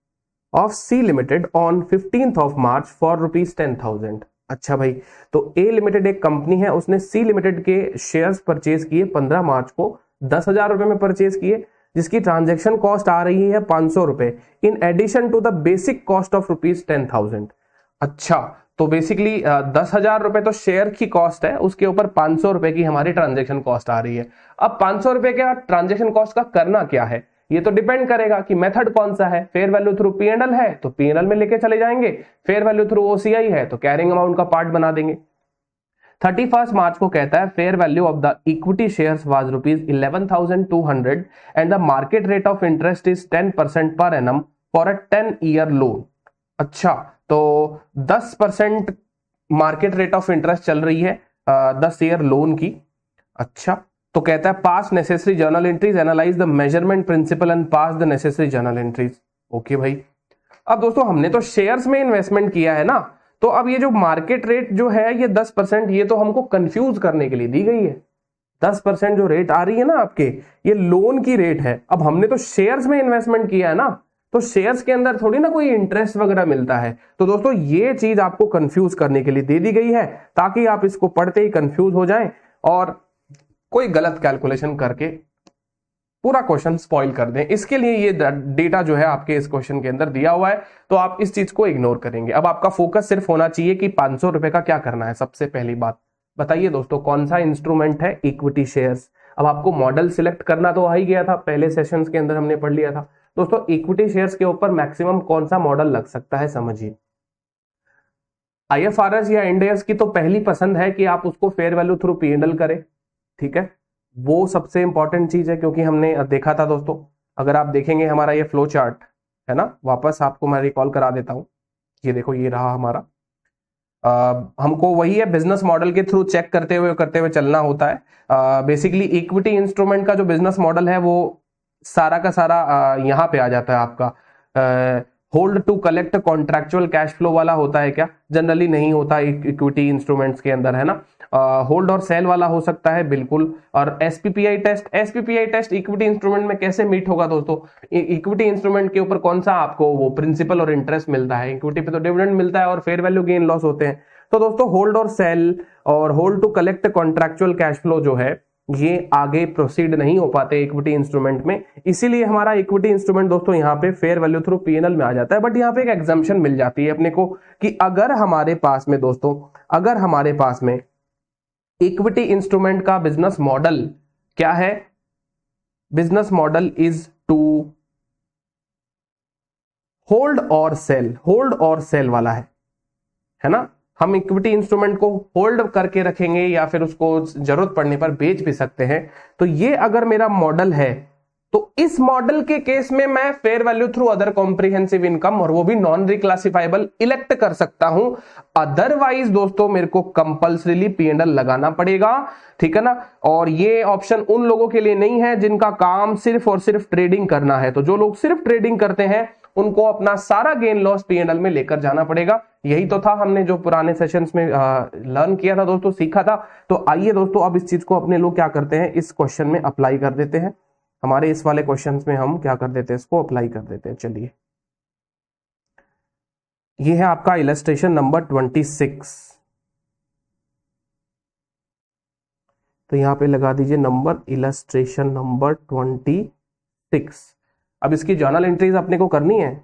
Speaker 1: of C limited on 15th of March for ₹10,000। अच्छा भाई, तो ए लिमिटेड एक कंपनी है, उसने सी लिमिटेड के शेयर्स परचेज किए 15 मार्च को, 10,000 रुपए में परचेज किए, जिसकी ट्रांजैक्शन कॉस्ट आ रही है 500 रुपए, in addition to the basic cost of ₹10,000। अच्छा, तो बेसिकली 10,000 रुपए तो शेयर की कॉस्ट है, उसके ऊपर 500 रुपए की हमारी ट्रांजैक्शन कॉस्ट आ रही है। अब 500 रुपए का ट्रांजैक्शन कॉस्ट का करना क्या है, ये तो डिपेंड करेगा कि मेथड कौन सा है। फेयर वैल्यू थ्रू पीएनएल है तो पीएनएल में लेके चले जाएंगे, फेयर वैल्यू थ्रू ओसीआई है तो कैरिंग अमाउंट का पार्ट बना देंगे। 31 मार्च को कहता है fair value of the equity shares was ₹11,200 and the market rate of interest is 10% per annum for a 10-year loan. अच्छा, तो 10% मार्केट रेट ऑफ इंटरेस्ट चल रही है 10 ईयर लोन की। अच्छा, तो कहता है pass necessary journal entries, analyze the measurement principle and pass the necessary journal entries. Okay भाई, अब दोस्तों हमने तो शेयर्स में इन्वेस्टमेंट किया है ना, तो अब ये जो मार्केट रेट जो है ये 10%, ये तो हमको कंफ्यूज करने के लिए दी गई है। 10% जो रेट आ रही है ना आपके, ये लोन की रेट है। अब हमने तो शेयर्स में इन्वेस्टमेंट किया है ना, तो शेयर्स के अंदर थोड़ी ना कोई इंटरेस्ट वगैरह मिलता है। तो दोस्तों ये चीज आपको कंफ्यूज करने के लिए दे दी गई है, ताकि आप इसको पढ़ते ही कंफ्यूज हो जाएं और कोई गलत कैलकुलेशन करके पूरा क्वेश्चन स्पॉइल कर दें। इसके लिए ये डेटा जो है आपके इस क्वेश्चन के अंदर दिया हुआ है, तो आप इस चीज को इग्नोर करेंगे। अब आपका फोकस सिर्फ होना चाहिए कि 500 रुपए का क्या करना है। सबसे पहली बात बताइए दोस्तों, कौन सा इंस्ट्रूमेंट है? Equity shares. अब आपको मॉडल सिलेक्ट करना तो आ ही गया था, पहले सेशंस के अंदर हमने पढ़ लिया था। दोस्तों इक्विटी शेयर्स के ऊपर मैक्सिमम कौन सा मॉडल लग सकता है, समझिए। आईएफआरएस या इंड एस की तो पहली पसंद है कि आप उसको फेयर वैल्यू थ्रू पीएनएल करें। ठीक है, वो सबसे इंपॉर्टेंट चीज है, क्योंकि हमने देखा था दोस्तों, अगर आप देखेंगे हमारा ये फ्लो चार्ट है ना, वापस आपको मैं रिकॉल करा देता हूं। ये देखो, ये रहा हमारा। हमको वही है, बिजनेस मॉडल के थ्रू चेक करते हुए चलना होता है। बेसिकली इक्विटी इंस्ट्रूमेंट का जो बिजनेस मॉडल है वो सारा का सारा यहाँ पे आ जाता है आपका। Hold to collect contractual cash flow वाला होता है क्या? जनरली नहीं होता इक्विटी इंस्ट्रूमेंट्स के अंदर, है ना। होल्ड और सेल वाला हो सकता है, बिल्कुल। और एसपीपीआई टेस्ट इक्विटी इंस्ट्रूमेंट में कैसे मीट होगा दोस्तों? इक्विटी इंस्ट्रूमेंट के ऊपर कौन सा आपको वो प्रिंसिपल और इंटरेस्ट मिलता है? इक्विटी पे तो डिविडेंड मिलता है और फेयर वैल्यू गेन लॉस होते हैं। तो दोस्तों होल्ड और सेल और hold to collect contractual cash flow जो है, ये आगे प्रोसीड नहीं हो पाते इक्विटी इंस्ट्रूमेंट में। इसीलिए हमारा इक्विटी इंस्ट्रूमेंट दोस्तों यहाँ पे फेयर वैल्यू थ्रू पीएनएल में आ जाता है। बट यहाँ पे एक एग्जम्पशन मिल जाती है अपने को कि अगर हमारे पास में दोस्तों, अगर हमारे पास में इक्विटी इंस्ट्रूमेंट का बिजनेस मॉडल क्या है? Business model is to hold और सेल वाला है ना। हम इक्विटी इंस्ट्रूमेंट को होल्ड करके रखेंगे या फिर उसको जरूरत पड़ने पर बेच भी सकते हैं। तो ये अगर मेरा मॉडल है, तो इस मॉडल के केस में मैं fair value through other comprehensive income, और वो भी नॉन रिक्लासिफाइबल, इलेक्ट कर सकता हूं। अदरवाइज दोस्तों मेरे को कंपल्सरीली पीएनएल लगाना पड़ेगा। ठीक है ना। और ये ऑप्शन उन लोगों के लिए नहीं है जिनका काम सिर्फ और सिर्फ ट्रेडिंग करना है। तो जो लोग सिर्फ ट्रेडिंग करते हैं उनको अपना सारा गेन लॉस पीएनएल में लेकर जाना पड़ेगा। यही तो था हमने जो पुराने सेशंस में लर्न किया था दोस्तों, सीखा था। तो आइए दोस्तों अब इस चीज को अपने लोग क्या करते हैं, इस क्वेश्चन में अप्लाई कर देते हैं। हमारे इस वाले क्वेश्चंस में हम क्या कर देते हैं, इसको अप्लाई कर देते हैं। चलिए, ये है आपका इलस्ट्रेशन नंबर 26। तो यहां पे लगा दीजिए नंबर, इलस्ट्रेशन नंबर 26। अब इसकी जर्नल एंट्रीज अपने को करनी है।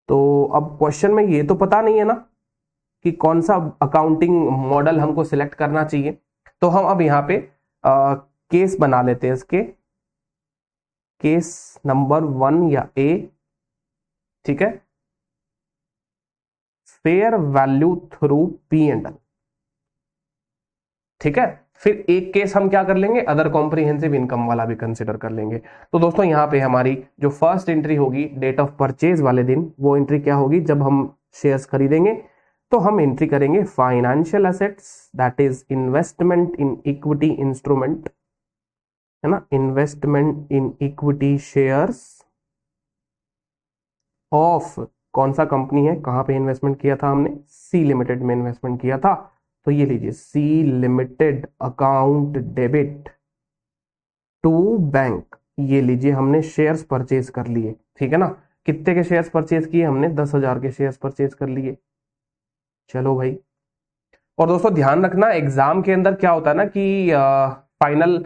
Speaker 1: तो अब क्वेश्चन में ये तो पता नहीं है ना कि कौन सा अकाउंटिंग मॉडल हमको सिलेक्ट करना चाहिए। तो हम अब यहाँ पे केस बना लेते हैं इसके, केस नंबर 1 या ए। ठीक है, फेयर वैल्यू थ्रू पीएनएल। ठीक है, फिर एक केस हम क्या कर लेंगे, अदर कॉम्प्रिहेंसिव इनकम वाला भी कंसिडर कर लेंगे। तो दोस्तों यहाँ पे हमारी जो फर्स्ट एंट्री होगी डेट ऑफ परचेज वाले दिन, वो एंट्री क्या होगी, जब हम शेयर्स खरीदेंगे तो हम एंट्री करेंगे financial assets, that is investment in equity instrument. है ना, investment in equity shares of, कौन सा कंपनी है, कहां पे इन्वेस्टमेंट किया था हमने, सी लिमिटेड में इन्वेस्टमेंट किया था। तो ये लीजिए, C limited account debit to bank, ये लीजिए हमने शेयर्स परचेज कर लिए, ठीक है ना। कितने के शेयर्स परचेज किए हमने, 10,000 के शेयर्स परचेज कर लिए। चलो भाई, और दोस्तों ध्यान रखना एग्जाम के अंदर क्या होता है ना कि फाइनल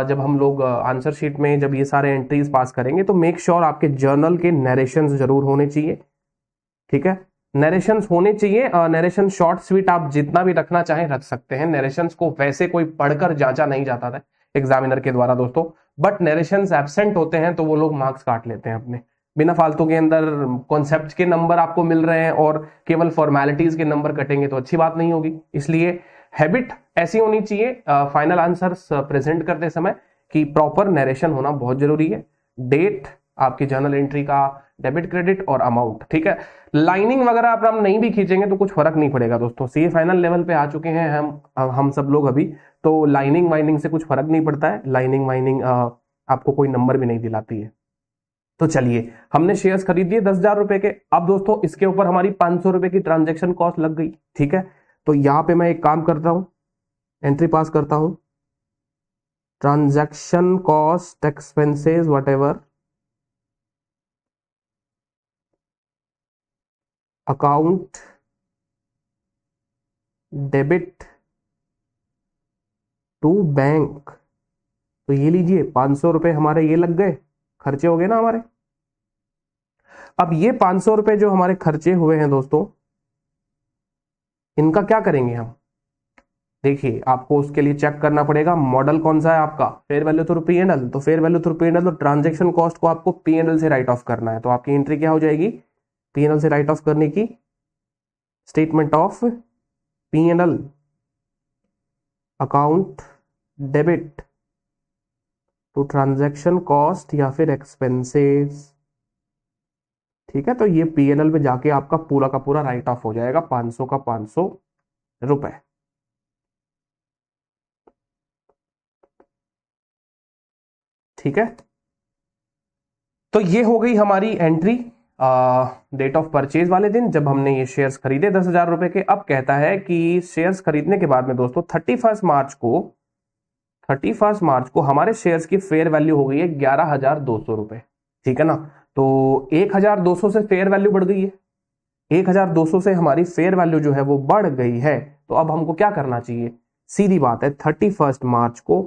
Speaker 1: जब हम लोग आंसर शीट में जब ये सारे एंट्रीज पास करेंगे तो मेक श्योर आपके जर्नल के नरेशंस जरूर होने चाहिए, ठीक है। नरेशंस होने चाहिए, नरेशन शॉर्ट स्वीट आप जितना भी रखना चाहें रख सकते हैं। नरेशंस को वैसे कोई पढ़कर जांचा नहीं जाता था एग्जामिनर के द्वारा दोस्तों, बट नरेशंस एब्सेंट होते हैं तो वो लोग मार्क्स काट लेते हैं अपने, बिना फालतू के अंदर कॉन्सेप्ट के नंबर आपको मिल रहे हैं और केवल फॉर्मेलिटीज के नंबर कटेंगे तो अच्छी बात नहीं होगी। इसलिए हैबिट ऐसी होनी चाहिए फाइनल आंसर्स प्रेजेंट करते समय कि प्रॉपर नरेशन होना बहुत जरूरी है, डेट, आपकी जर्नल एंट्री का डेबिट क्रेडिट और अमाउंट, ठीक है। लाइनिंग वगैरह आप हम नहीं भी खींचेंगे तो कुछ फर्क नहीं पड़ेगा दोस्तों, सीए फाइनल लेवल पे आ चुके हैं हम सब लोग अभी, तो लाइनिंग वाइनिंग से कुछ फर्क नहीं पड़ता है। लाइनिंग वाइनिंग आपको कोई नंबर भी नहीं दिलाती है। तो चलिए, हमने शेयर्स खरीद लिए 10,000 रुपए के। अब दोस्तों इसके ऊपर हमारी 500 रुपए की ट्रांजेक्शन कॉस्ट लग गई, ठीक है। तो यहां पे मैं एक काम करता हूं, एंट्री पास करता हूं, transaction cost expenses whatever account debit to bank. तो ये लीजिए 500 रुपए हमारे ये लग गए, खर्चे हो गए ना हमारे। अब ये 500 रुपए जो हमारे खर्चे हुए हैं दोस्तों, इनका क्या करेंगे हम, देखिए आपको उसके लिए चेक करना पड़ेगा मॉडल कौन सा है आपका, fair value through P and L. तो fair value through P and L तो ट्रांजेक्शन कॉस्ट को आपको पी एंड एल से राइट ऑफ करना है। तो आपकी एंट्री क्या हो जाएगी, पी एंड एल से राइट ऑफ करने की, statement of P and L account debit to transaction cost या फिर एक्सपेंसेस, ठीक है। तो ये पीएनएल में जाके आपका पूरा का पूरा राइट ऑफ हो जाएगा 500 का 500 रुपए, ठीक है। तो ये हो गई हमारी एंट्री डेट ऑफ परचेज वाले दिन जब हमने ये शेयर्स खरीदे 10,000 रुपए के। अब कहता है कि शेयर्स खरीदने के बाद में दोस्तों 31 मार्च को हमारे शेयर्स की फेयर वैल्यू हो गई है 11,200 रुपए, ठीक है ना। तो 1,200 से फेयर वैल्यू बढ़ गई है, 1,200 से हमारी फेयर वैल्यू जो है वो बढ़ गई है। तो अब हमको क्या करना चाहिए, सीधी बात है 31 मार्च को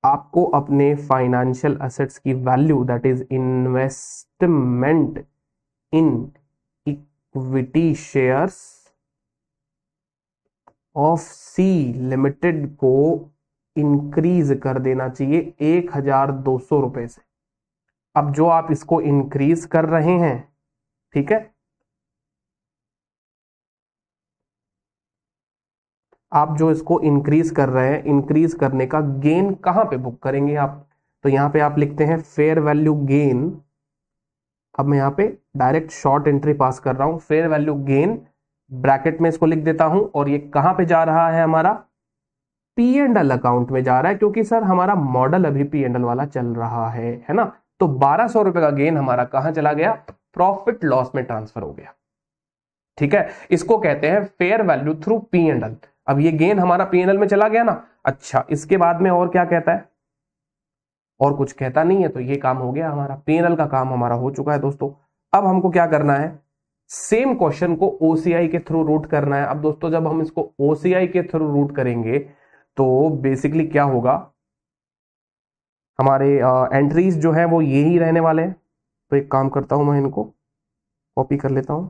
Speaker 1: आपको अपने फाइनेंशियल एसेट्स की value that is investment in equity shares of C limited को इंक्रीज कर देना चाहिए 1,200 रुपए से। अब जो आप इसको इंक्रीज कर रहे हैं, ठीक है, आप जो इसको इंक्रीज कर रहे हैं, इंक्रीज करने का गेन कहां पे बुक करेंगे आप, तो यहां पे आप लिखते हैं फेयर वैल्यू गेन। अब मैं यहां पे डायरेक्ट शॉर्ट एंट्री पास कर रहा हूं, फेयर वैल्यू गेन ब्रैकेट में इसको लिख देता हूं, और ये कहां पे जा रहा है, हमारा पी एंड एल अकाउंट में जा रहा है, क्योंकि सर हमारा मॉडल अभी पी एंड एल वाला चल रहा है ना। तो 1,200 रुपए का गेन हमारा कहां चला गया, प्रॉफिट लॉस में ट्रांसफर हो गया, ठीक है। इसको कहते हैं fair value through P and L. अब ये गेन हमारा पी एंड एल में चला गया ना। अच्छा, इसके बाद में और क्या कहता है, और कुछ कहता नहीं है। तो ये काम हो गया हमारा, पी एंड एल का काम हमारा हो चुका है दोस्तों। अब हमको क्या करना है, सेम क्वेश्चन को ओसीआई के थ्रू रूट करना है। अब दोस्तों जब हम इसको ओसीआई के थ्रू रूट करेंगे तो बेसिकली क्या होगा, हमारे एंट्रीज जो है वो यही रहने वाले हैं। तो एक काम करता हूं, मैं इनको कॉपी कर लेता हूं।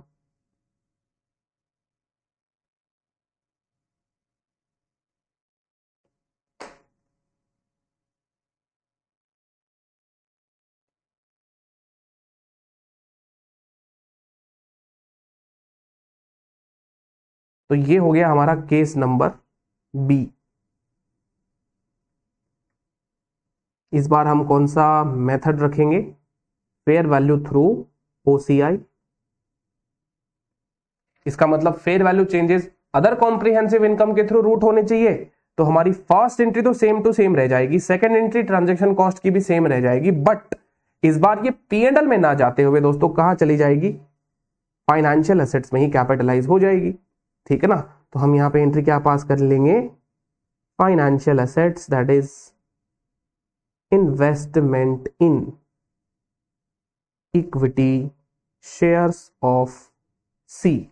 Speaker 1: तो ये हो गया हमारा केस नंबर बी। इस बार हम कौन सा मेथड रखेंगे, फेयर वैल्यू थ्रू ओसीआई। इसका मतलब fair value changes other comprehensive income के थ्रू रूट होने चाहिए, तो हमारी फर्स्ट एंट्री तो सेम टू सेम रह जाएगी, सेकंड एंट्री ट्रांजैक्शन कॉस्ट की भी सेम रह जाएगी, बट इस बार ये P&L में ना जाते हुए दोस्तों कहां चली जाएगी, फाइनेंशियल एसेट्स में ही कैपिटलाइज हो जाएगी। ठीक है ना, तो हम यहां पे एंट्री क्या पास कर लेंगे, financial assets, that is investment in equity shares of C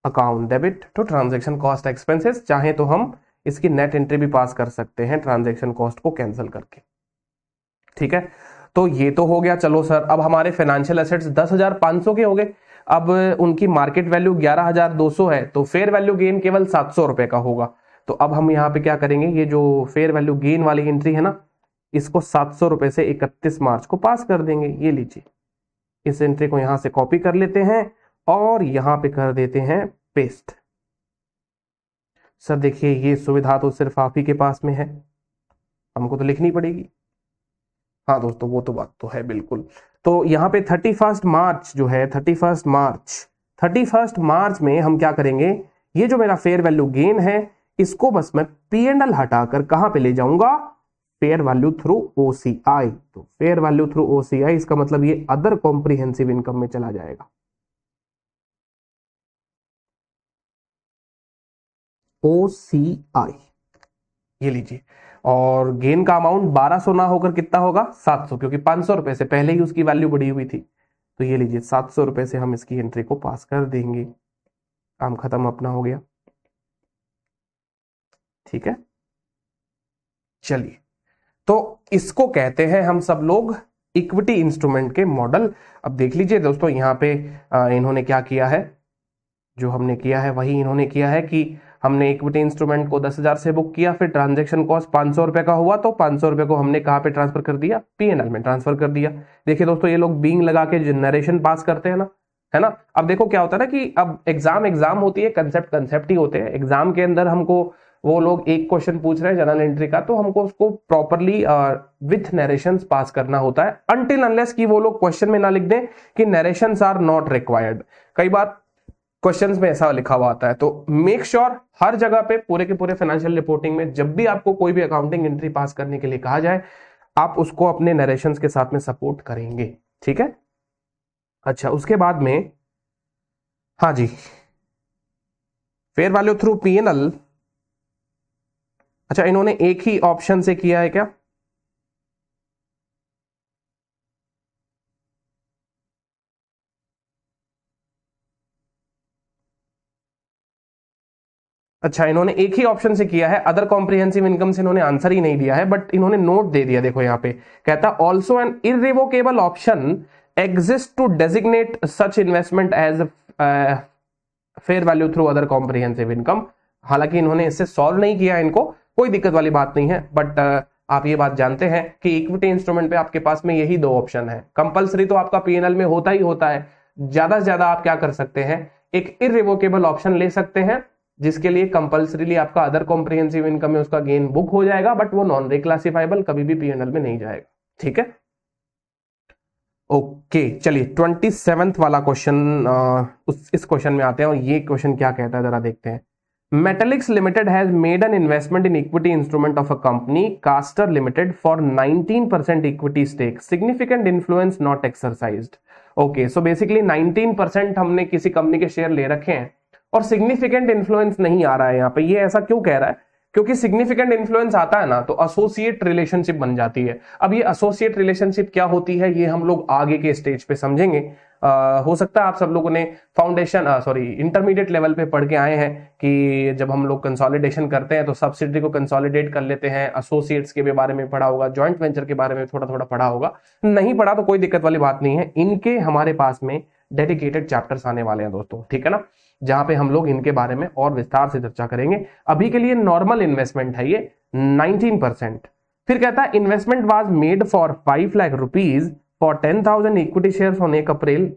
Speaker 1: account debit to transaction cost expenses. चाहे तो हम इसकी नेट एंट्री भी पास कर सकते हैं ट्रांजैक्शन कॉस्ट को कैंसिल करके। ठीक है, तो ये तो हो गया। चलो सर, अब हमारे फाइनेंशियल एसेट्स 10,500 के हो गए, अब उनकी मार्केट वैल्यू 11,200 है, तो फेयर वैल्यू गेन केवल 700 रुपए का होगा। तो अब हम यहाँ पे क्या करेंगे, ये जो फेयर वैल्यू गेन वाली एंट्री है ना, इसको 700 रुपए से 31 मार्च को पास कर देंगे। ये लीजिए, इस एंट्री को यहां से कॉपी कर लेते हैं और यहां पे कर देते हैं पेस्ट। सर देखिए, ये सुविधा तो सिर्फ आप ही के पास में है, हमको तो लिखनी पड़ेगी। हाँ दोस्तों, वो तो बात तो है बिल्कुल। तो यहाँ पे 31 मार्च जो है, 31 मार्च में हम क्या करेंगे, ये जो मेरा फेयर वैल्यू गेन है इसको बस मैं P&L हटाकर कहां पे ले जाऊंगा, फेयर वैल्यू थ्रू OCI। तो फेयर वैल्यू थ्रू OCI, इसका मतलब ये अदर कॉम्प्रिहेंसिव इनकम में चला जाएगा। OCI, ये लीजिए, और गेन का अमाउंट 1200 ना होकर कितना होगा, 700, क्योंकि 500 रुपए से पहले ही उसकी वैल्यू बढ़ी हुई थी। तो ये लीजिए, 700 रुपए से हम इसकी एंट्री को पास कर देंगे। काम खत्म, अपना हो गया। ठीक है, चलिए, तो इसको कहते हैं हम सब लोग इक्विटी इंस्ट्रूमेंट के मॉडल। अब देख लीजिए दोस्तों, यहाँ पे इन्होंने क्या किया है, जो हमने किया है वही इन्होंने किया है कि हमने इक्विटी इंस्ट्रूमेंट को 10,000 से बुक किया, फिर ट्रांजैक्शन कॉस्ट 500 रुपए का हुआ, तो 500 रुपए को हमने कहाँ पे ट्रांसफर कर दिया, P&L में ट्रांसफर कर दिया। देखिए दोस्तों, ये लोग बीइंग लगा के जो नरेशन पास करते हैं ना, है ना। अब देखो क्या होता है ना कि अब एग्जाम होती है, कंसेप्ट ही होते हैं। एग्जाम के अंदर हमको वो लोग एक क्वेश्चन पूछ रहे हैं जनरल एंट्री का, तो हमको उसको प्रॉपरली विथ नरेशंस पास करना होता है, अनटिल अनलेस कि वो लोग क्वेश्चन में ना लिख दें कि नरेशंस आर नॉट रिक्वायर्ड। कई बार क्वेश्चंस में ऐसा लिखा हुआ आता है, तो मेक श्योर हर जगह पे पूरे के पूरे फाइनेंशियल रिपोर्टिंग में जब भी आपको कोई भी अकाउंटिंग एंट्री पास करने के लिए कहा जाए, आप उसको अपने नरेशंस के साथ में सपोर्ट करेंगे। ठीक है, अच्छा, उसके बाद में, हाँ जी, फेयर वैल्यू थ्रू P&L, अच्छा इन्होंने एक ही ऑप्शन से किया है क्या, अच्छा इन्होंने एक ही ऑप्शन से किया है, अदर कॉम्प्रिहेंसिव इनकम से इन्होंने आंसर ही नहीं दिया है, बट इन्होंने नोट दे दिया। देखो यहाँ पे कहता also an irrevocable option exist to designate such investment as fair value through other comprehensive income. हालांकि इन्होंने इससे सॉल्व नहीं किया, इनको कोई दिक्कत वाली बात नहीं है, बट आप ये बात जानते हैं कि इक्विटी इंस्ट्रूमेंट पे आपके पास में यही दो ऑप्शन है। कंपलसरी तो आपका P&L में होता ही होता है, ज्यादा से ज्यादा आप क्या कर सकते हैं, एक इररिवोकेबल ऑप्शन ले सकते हैं, जिसके लिए कंपलसरीली आपका अदर कॉम्प्रिहेंसिव इनकम में उसका गेन बुक हो जाएगा, बट वो नॉन रिक्लासिफाइबल कभी भी P&L में नहीं जाएगा। ठीक है, ओके, चलिए 27th वाला क्वेश्चन, इस क्वेश्चन में आते हैं, और ये क्वेश्चन क्या कहता है जरा देखते हैं। Metallics Limited has made an investment in equity instrument of a company, Castor Limited, for 19% equity stake. Significant influence not exercised. Okay, so basically 19% हमने किसी कंपनी के शेयर ले रखे हैं और सिग्निफिकेंट इन्फ्लुएंस नहीं आ रहा है यहाँ पे। ये ऐसा क्यों कह रहा है, क्योंकि सिग्निफिकेंट इन्फ्लुएंस आता है ना तो एसोसिएट रिलेशनशिप बन जाती है। अब ये एसोसिएट रिलेशनशिप क्या होती है, ये हम लोग आगे के स्टेज पे समझेंगे। हो सकता है आप सब लोगों ने इंटरमीडिएट लेवल पे पढ़ के आए हैं कि जब हम लोग कंसोलिडेशन करते हैं तो सब्सिडरी को कंसोलिडेट कर लेते हैं, एसोसिएट्स के बारे में पढ़ा होगा, जॉइंट वेंचर के बारे में थोड़ा थोड़ा पढ़ा होगा। नहीं पढ़ा तो कोई दिक्कत वाली बात नहीं है, इनके हमारे पास में डेडिकेटेड चैप्टर्स आने वाले हैं दोस्तों, ठीक है ना, जहां पे हम लोग इनके बारे में और विस्तार से चर्चा करेंगे। अभी के लिए नॉर्मल इन्वेस्टमेंट है ये 19%। फिर कहता है investment was made for 5 lakh rupees for 10,000 equity shares on 1 April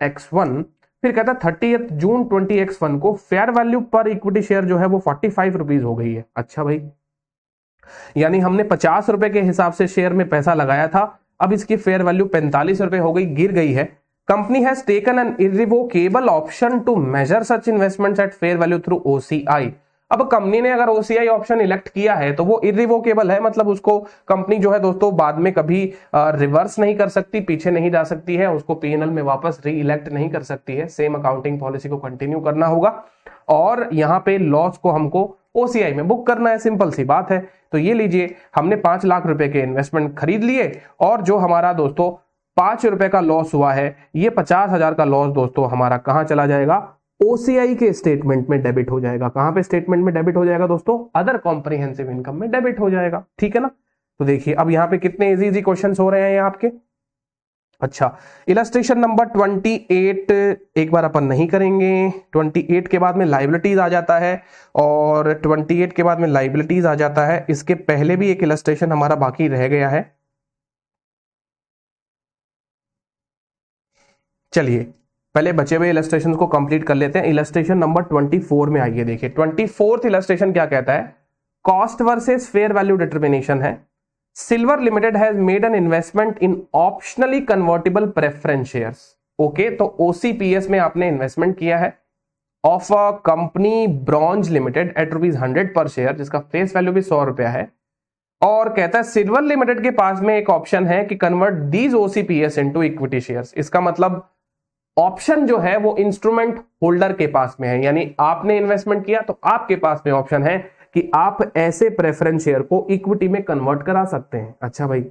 Speaker 1: X1। फिर कहता है 30 जून 20X1 को फेयर वैल्यू पर इक्विटी शेयर जो है वो 45 रुपीज हो गई है। अच्छा भाई, यानी हमने 50 रुपए के हिसाब से शेयर में पैसा लगाया था, अब इसकी फेयर वैल्यू 45 रुपए हो गई, गिर गई है। Company has taken an irrevocable option to measure such investments at fair value through OCI। अब कंपनी ने अगर ओसीआई ऑप्शन इलेक्ट किया है तो वो इरिवोकेबल है, मतलब उसको कंपनी जो है दोस्तों बाद में कभी रिवर्स नहीं कर सकती, पीछे नहीं जा सकती है, उसको पीएनएल में वापस री इलेक्ट नहीं कर सकती है, सेम अकाउंटिंग पॉलिसी को कंटिन्यू करना होगा और यहाँ पे लॉस को हमको ओसीआई में बुक करना है, सिंपल सी बात है। तो ये लीजिए, हमने 5 लाख रुपए के इन्वेस्टमेंट खरीद लिए और जो हमारा दोस्तों 5 रुपए का लॉस हुआ है, ये 50,000 का लॉस दोस्तों हमारा कहां चला जाएगा, ओसीआई के स्टेटमेंट में डेबिट हो जाएगा। कहां पे स्टेटमेंट में डेबिट हो जाएगा दोस्तों, अदर कॉम्प्रिहेंसिव इनकम में डेबिट हो जाएगा, ठीक है ना। तो देखिए अब यहाँ पे कितने इजी इजी क्वेश्चंस हो रहे हैं ये आपके। अच्छा, इलस्ट्रेशन नंबर 28 एक बार अपन नहीं करेंगे, 28 के बाद में लाइबिलिटीज आ जाता है और 28 के बाद में लाइबिलिटीज आ जाता है। इसके पहले भी एक इलस्ट्रेशन हमारा बाकी रह गया है, चलिए पहले बचे हुए इलस्ट्रेशन को कंप्लीट कर लेते हैं। इलस्ट्रेशन नंबर 24 में आइए, देखिए 24th इलस्ट्रेशन क्या कहता है, cost versus fair value determination है। Silver Limited has made an investment in optionally convertible preference shares. Okay, तो ओसीपीएस में आपने इन्वेस्टमेंट किया है of a company Bronze Limited at ₹100 per share, जिसका फेस वैल्यू भी 100 रुपया है। और कहता है सिल्वर लिमिटेड के पास में एक ऑप्शन है कि convert these OCPS into equity shares. इसका मतलब ऑप्शन जो है वो इंस्ट्रूमेंट होल्डर के पास में है, यानी आपने इन्वेस्टमेंट किया तो आपके पास में ऑप्शन है कि आप ऐसे प्रेफरेंस शेयर को इक्विटी में कन्वर्ट करा सकते हैं। अच्छा भाई,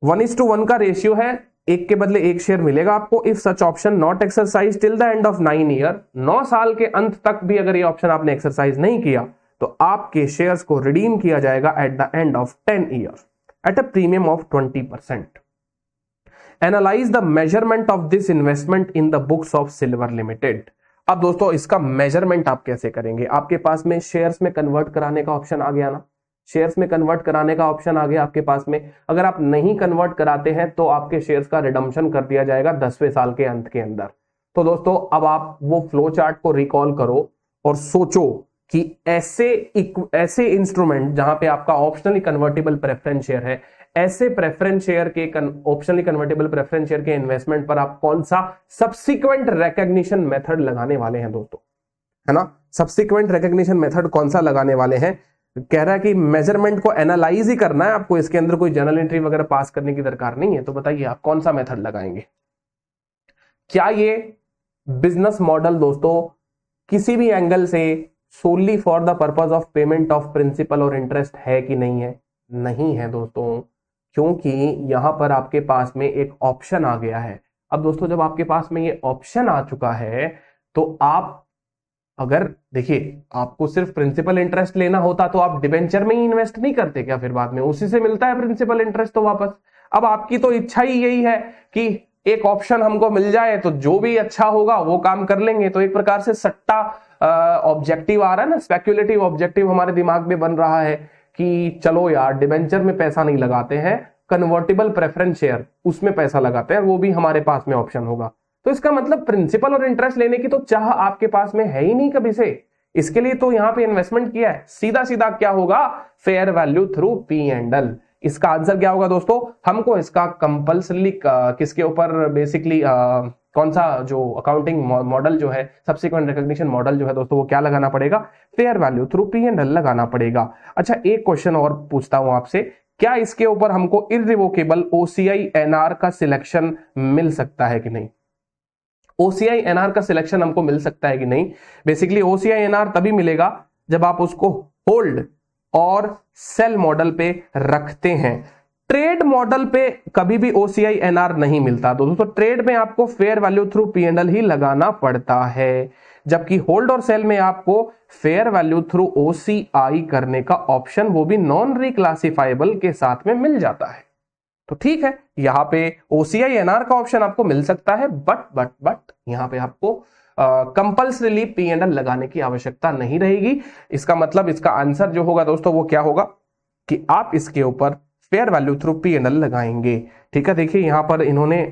Speaker 1: 1:1 का रेशियो है, एक के बदले एक शेयर मिलेगा आपको। If such epsilon naught exercise till the end of 9 year, 9 साल के अंत तक भी अगर ये ऑप्शन आपने एक्सरसाइज नहीं किया तो आपके शेयर्स को रिडीम किया जाएगा eight the end of 10 year at a premium of 20%। Analyse the measurement of this investment in the books of silver limited. अब दोस्तों इसका मेजरमेंट आप कैसे करेंगे, आपके पास में शेयर्स में कन्वर्ट कराने का ऑप्शन आ गया ना, शेयर्स में कन्वर्ट कराने का ऑप्शन आ गया आपके पास में। अगर आप नहीं कन्वर्ट कराते हैं तो आपके शेयर्स का रिडम्पशन कर दिया जाएगा 10वें साल के अंत के अंदर। तो दोस्तों अब आप वो फ्लो चार्ट को रिकॉल करो और सोचो कि ऐसे इंस्ट्रूमेंट जहां पे आपका ऑप्शनली कन्वर्टेबल प्रेफरेंस शेयर है, ऐसे प्रेफरेंस शेयर के ऑप्शनली कन्वर्टेबल प्रेफरेंस शेयर के इन्वेस्टमेंट पर आप कौन सा सब्सिक्वेंट रिकॉग्निशन मेथड लगाने वाले हैं दोस्तों, है ना। सब्सिक्वेंट रिकॉग्निशन मेथड कौन सा लगाने वाले हैं, कह रहा है कि मेजरमेंट को एनालाइज ही करना है आपको, इसके अंदर कोई जर्नल एंट्री वगैरह पास करने की दरकार नहीं है। तो बताइए आप कौन सा मेथड लगाएंगे। क्या ये बिजनेस मॉडल दोस्तों किसी भी एंगल से solely for the purpose of payment of principal और इंटरेस्ट है कि नहीं है, नहीं है दोस्तों, क्योंकि यहां पर आपके पास में एक ऑप्शन आ गया है। अब दोस्तों जब आपके पास में ये ऑप्शन आ चुका है तो आप अगर देखिए, आपको सिर्फ प्रिंसिपल इंटरेस्ट लेना होता तो आप डिबेंचर में ही इन्वेस्ट नहीं करते क्या, फिर बाद में उसी से मिलता है प्रिंसिपल इंटरेस्ट तो वापस। अब आपकी तो इच्छा ही यही है कि एक ऑप्शन हमको मिल जाए तो जो भी अच्छा होगा वो काम कर लेंगे। तो एक प्रकार से सट्टा ऑब्जेक्टिव आ रहा है ना, स्पेक्युलेटिव ऑब्जेक्टिव हमारे दिमाग में बन रहा है कि चलो यार डिबेंचर में पैसा नहीं लगाते हैं, कन्वर्टेबल प्रेफरेंस शेयर उसमें पैसा लगाते हैं, वो भी हमारे पास में ऑप्शन होगा। तो इसका मतलब प्रिंसिपल और इंटरेस्ट लेने की तो चाह आपके पास में है ही नहीं कभी से, इसके लिए तो यहां पे इन्वेस्टमेंट किया है। सीधा सीधा क्या होगा, फेयर वैल्यू थ्रू P&L। इसका आंसर क्या होगा दोस्तों, हमको इसका कंपल्सरी किसके ऊपर बेसिकली कौन सा जो अकाउंटिंग मॉडल जो है, सब्सिक्वेंट रिकॉग्निशन मॉडल जो है दोस्तों, वो क्या लगाना पड़ेगा, फेयर वैल्यू थ्रू P&L लगाना पड़ेगा। अच्छा एक क्वेश्चन और पूछता हूं आपसे, क्या इसके ऊपर हमको इररिवोकेबल OCI NR का सिलेक्शन मिल सकता है कि नहीं, OCI NR का सिलेक्शन हमको मिल सकता है कि नहीं। बेसिकली OCI NR तभी मिलेगा जब आप उसको होल्ड और सेल मॉडल पे रखते हैं। ट्रेड मॉडल पे कभी भी OCI NR नहीं मिलता दोस्तों, ट्रेड में आपको फेयर वैल्यू थ्रू P&L ही लगाना पड़ता है, जबकि होल्ड और सेल में आपको फेयर वैल्यू थ्रू OCI करने का ऑप्शन वो भी नॉन रिक्लासिफाइबल के साथ में मिल जाता है। तो ठीक है, यहां पे OCI NR का ऑप्शन आपको मिल सकता है, बट यहां पे आपको कंपल्सरीली P&L लगाने की आवश्यकता नहीं रहेगी। इसका मतलब इसका आंसर जो होगा दोस्तों वो क्या होगा कि आप इसके ऊपर फेयर वैल्यू थ्रू P&L लगाएंगे। ठीक है, देखिए यहां पर इन्होंने